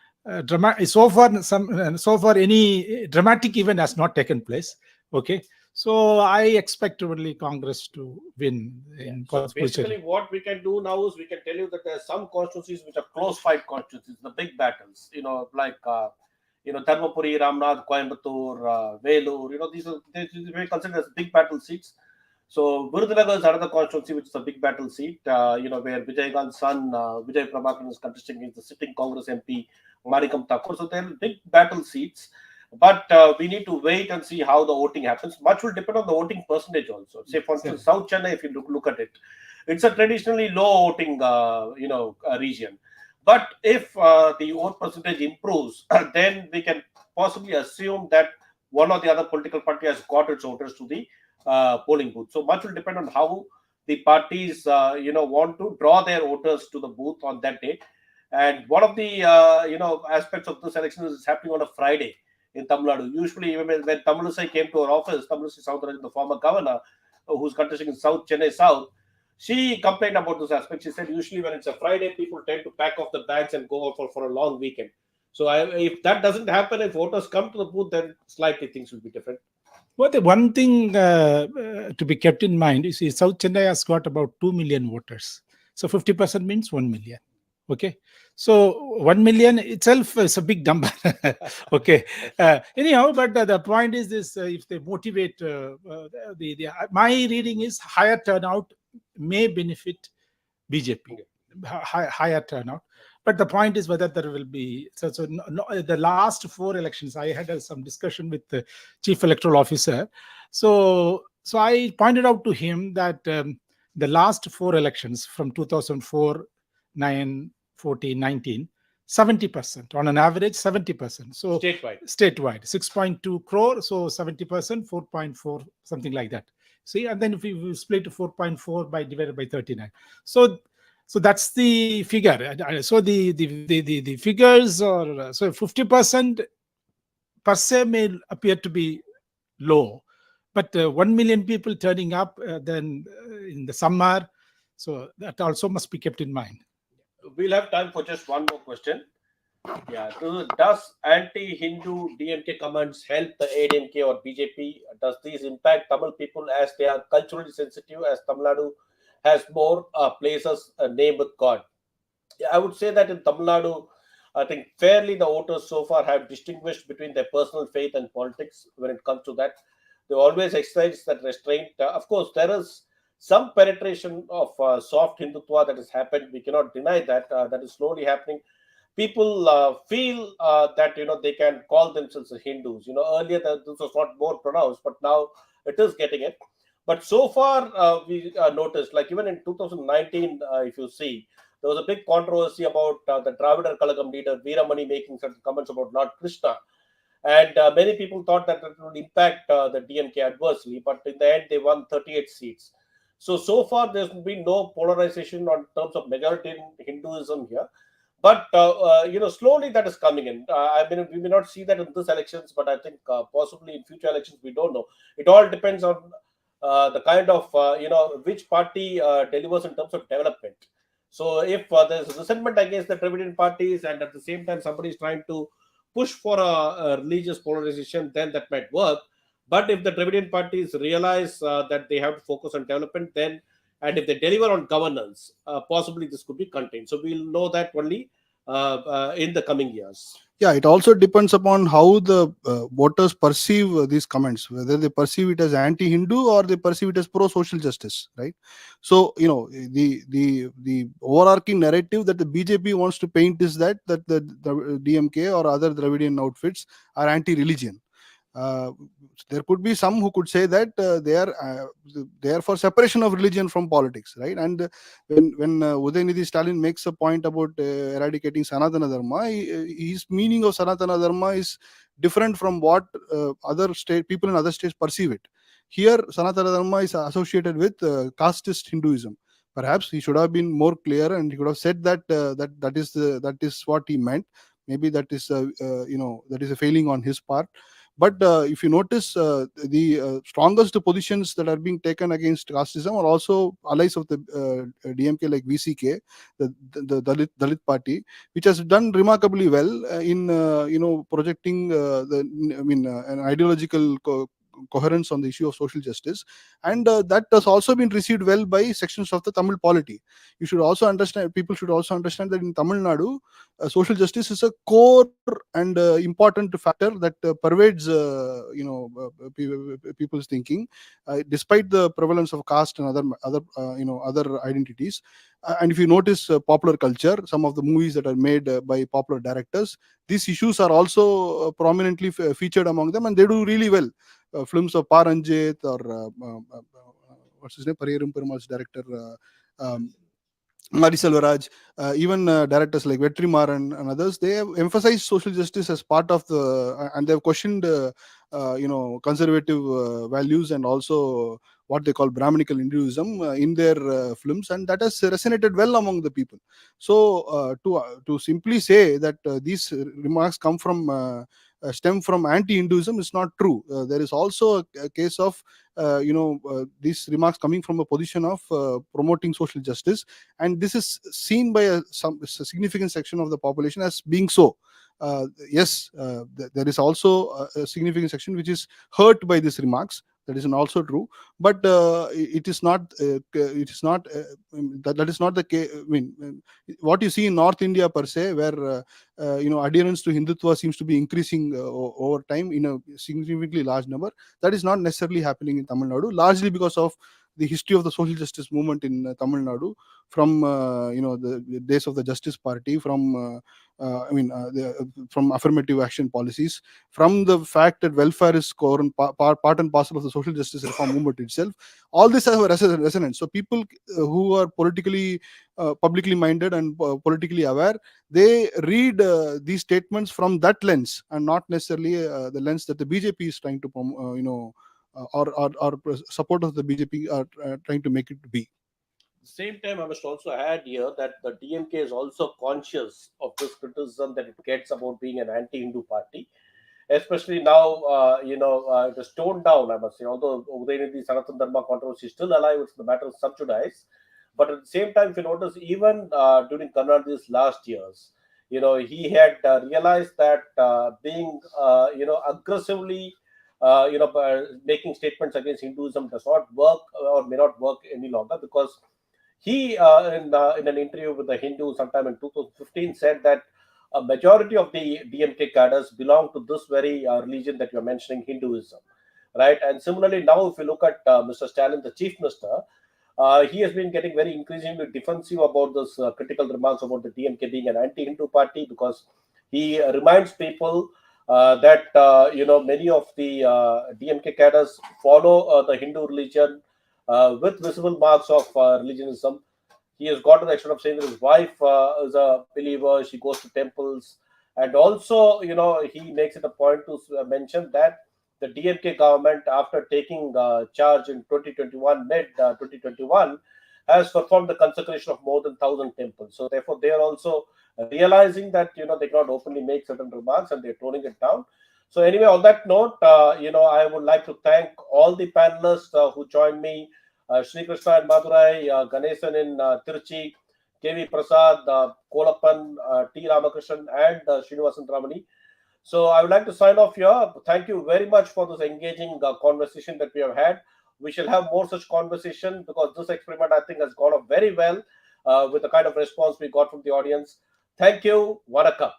dramatic, so far any dramatic event has not taken place. Okay, so I expect only Congress to win in So Pondicherry. basically, what we can do now is we can tell you that there are some constituencies which are close fight constituencies, the big battles, like Dharmapuri, Ramnath, Coimbatore, Velur, these are considered as big battle seats. So Virudhunagar is another constituency which is a big battle seat, where Vijay Gandhi's son, Vijay Prabhakaran, is contesting against the sitting Congress MP, Marikam Thakur. So they're big battle seats. But we need to wait and see how the voting happens. Much will depend on the voting percentage also. Say, for instance, South Chennai, if you look at it, it's a traditionally low voting, region. But if the vote percentage improves, then we can possibly assume that one or the other political party has got its voters to the polling booth. So much will depend on how the parties, want to draw their voters to the booth on that day. And one of the, aspects of this election is happening on a Friday in Tamil Nadu. Usually, even when Tamilisai came to our office, Tamilisai Soundarajan, the former governor, who's contesting in South Chennai South, she complained about this aspect. She said usually when it's a Friday, people tend to pack off the bags and go out for a long weekend. So if that doesn't happen, if voters come to the booth, then slightly things will be different. Well, the one thing to be kept in mind is South Chennai has got about 2 million voters. So 50% means 1 million. Okay. So 1 million itself is a big number. Okay. Anyhow, but the point is this: if they motivate, my reading is higher turnout may benefit BJP. Higher turnout. But the point is whether there will be the last 4 elections. I had some discussion with the chief electoral officer. So I pointed out to him that the last 4 elections from 2004, 9, 14, 19, 70% on an average, 70%. So Statewide. 6.2 crore. So 70%, 4.4, something like that. See, and then if we split 4.4 by divided by 39. So that's the figure. So the figures are so 50% per se may appear to be low, but 1 million people turning up then in the summer, so that also must be kept in mind. We'll have time for just one more question. Yeah. Does anti-Hindu DMK comments help the ADMK or BJP? Does these impact Tamil people as they are culturally sensitive, as Tamil Nadu has more places named with God? Yeah, I would say that in Tamil Nadu, I think fairly the voters so far have distinguished between their personal faith and politics when it comes to that. They always exercise that restraint. Of course, there is some penetration of soft Hindutva that has happened. We cannot deny that. That is slowly happening. People feel that they can call themselves Hindus. Earlier this was not more pronounced, but now it is getting it. But so far we noticed, like even in 2019, if you see, there was a big controversy about the Dravidar Kalagam leader Veeramani making certain comments about Lord Krishna, and many people thought that it would impact the DMK adversely. But in the end, they won 38 seats. So far, there's been no polarization on terms of majority Hinduism here. But slowly that is coming in. We may not see that in this elections, but I think possibly in future elections, we don't know. It all depends on the kind of which party delivers in terms of development. So if there's resentment against the Dravidian parties, and at the same time somebody is trying to push for a religious polarization, then that might work. But if the Dravidian parties realize that they have to focus on development, then and if they deliver on governance, possibly this could be contained. So we'll know that only in the coming years. Yeah, it also depends upon how the voters perceive these comments, whether they perceive it as anti-Hindu or they perceive it as pro-social justice, right? So, the overarching narrative that the BJP wants to paint is that the DMK or other Dravidian outfits are anti-religion. There could be some who could say that they are for separation of religion from politics, right? And when Udayanidhi Stalin makes a point about eradicating Sanatana Dharma, his meaning of Sanatana Dharma is different from what other people in other states perceive it. Here, Sanatana Dharma is associated with casteist Hinduism. Perhaps he should have been more clear, and he could have said that that is what he meant. Maybe that is that is a failing on his part. But if you notice, the strongest positions that are being taken against casteism are also allies of the DMK, like VCK, the Dalit party, which has done remarkably well in projecting an ideological coherence on the issue of social justice, and that has also been received well by sections of the Tamil polity. You should also understand, people should also understand that in Tamil Nadu, social justice is a core and important factor that pervades people's thinking, despite the prevalence of caste and other identities. And if you notice popular culture, some of the movies that are made by popular directors, these issues are also prominently featured among them, and they do really well. Films of Paranjit or what's his name, Pariyarum Perumal's director, Mari Selvaraj, even directors like Vetrimaran and others, they have emphasized social justice as part of the, and they have questioned, conservative values and also what they call Brahminical Hinduism in their films, and that has resonated well among the people. So to simply say that these remarks come from stem from anti-Hinduism is not true. There is also a case of these remarks coming from a position of promoting social justice, and this is seen by a significant section of the population as being so. Yes, there is also a significant section which is hurt by these remarks. That is also true, but it is not. It is not. That is not the case. I mean, what you see in North India per se, where adherence to Hindutva seems to be increasing over time in a significantly large number. That is not necessarily happening in Tamil Nadu, largely because of the history of the social justice movement in Tamil Nadu, from the days of the Justice Party, from from affirmative action policies, from the fact that welfare is core and part and parcel of the social justice reform movement itself. All this has a resonance. So people who are politically, publicly minded and politically aware, they read these statements from that lens, and not necessarily the lens that the BJP is trying to or support of the BJP are trying to make it to be. Same time, I must also add here that the DMK is also conscious of this criticism that it gets about being an anti-Hindu party, especially now. It is toned down, I must say. Although Udayanidhi Sanatana Dharma controversy is still alive, it's the matter of subjudice. But at the same time, if you notice, even during Karnataka's last years, he had realized that being, aggressively, making statements against Hinduism does not work or may not work any longer, because he, in an interview with the Hindu sometime in 2015, said that a majority of the DMK cadres belong to this very religion that you're mentioning, Hinduism, right? And similarly, now if you look at Mr. Stalin, the chief minister, he has been getting very increasingly defensive about this critical remarks about the DMK being an anti-Hindu party, because he reminds people that many of the DMK cadres follow the Hindu religion with visible marks of religionism. He has got to the extent of saying that his wife is a believer, she goes to temples, and also, he makes it a point to mention that the DMK government, after taking charge in 2021, mid 2021, has performed the consecration of more than 1,000 temples. So therefore, they are also realizing that they cannot openly make certain remarks, and they're toning it down. So anyway, on that note, I would like to thank all the panelists who joined me: Srikrishna in Madurai, Ganesan in Tiruchi, KV Prasad, Kolappan, T Ramakrishnan, and Srinivasan Ramani. So I would like to sign off here. Thank you very much for this engaging conversation that we have had. We shall have more such conversation, because this experiment, I think, has gone off very well with the kind of response we got from the audience. Thank you. Vanakkam.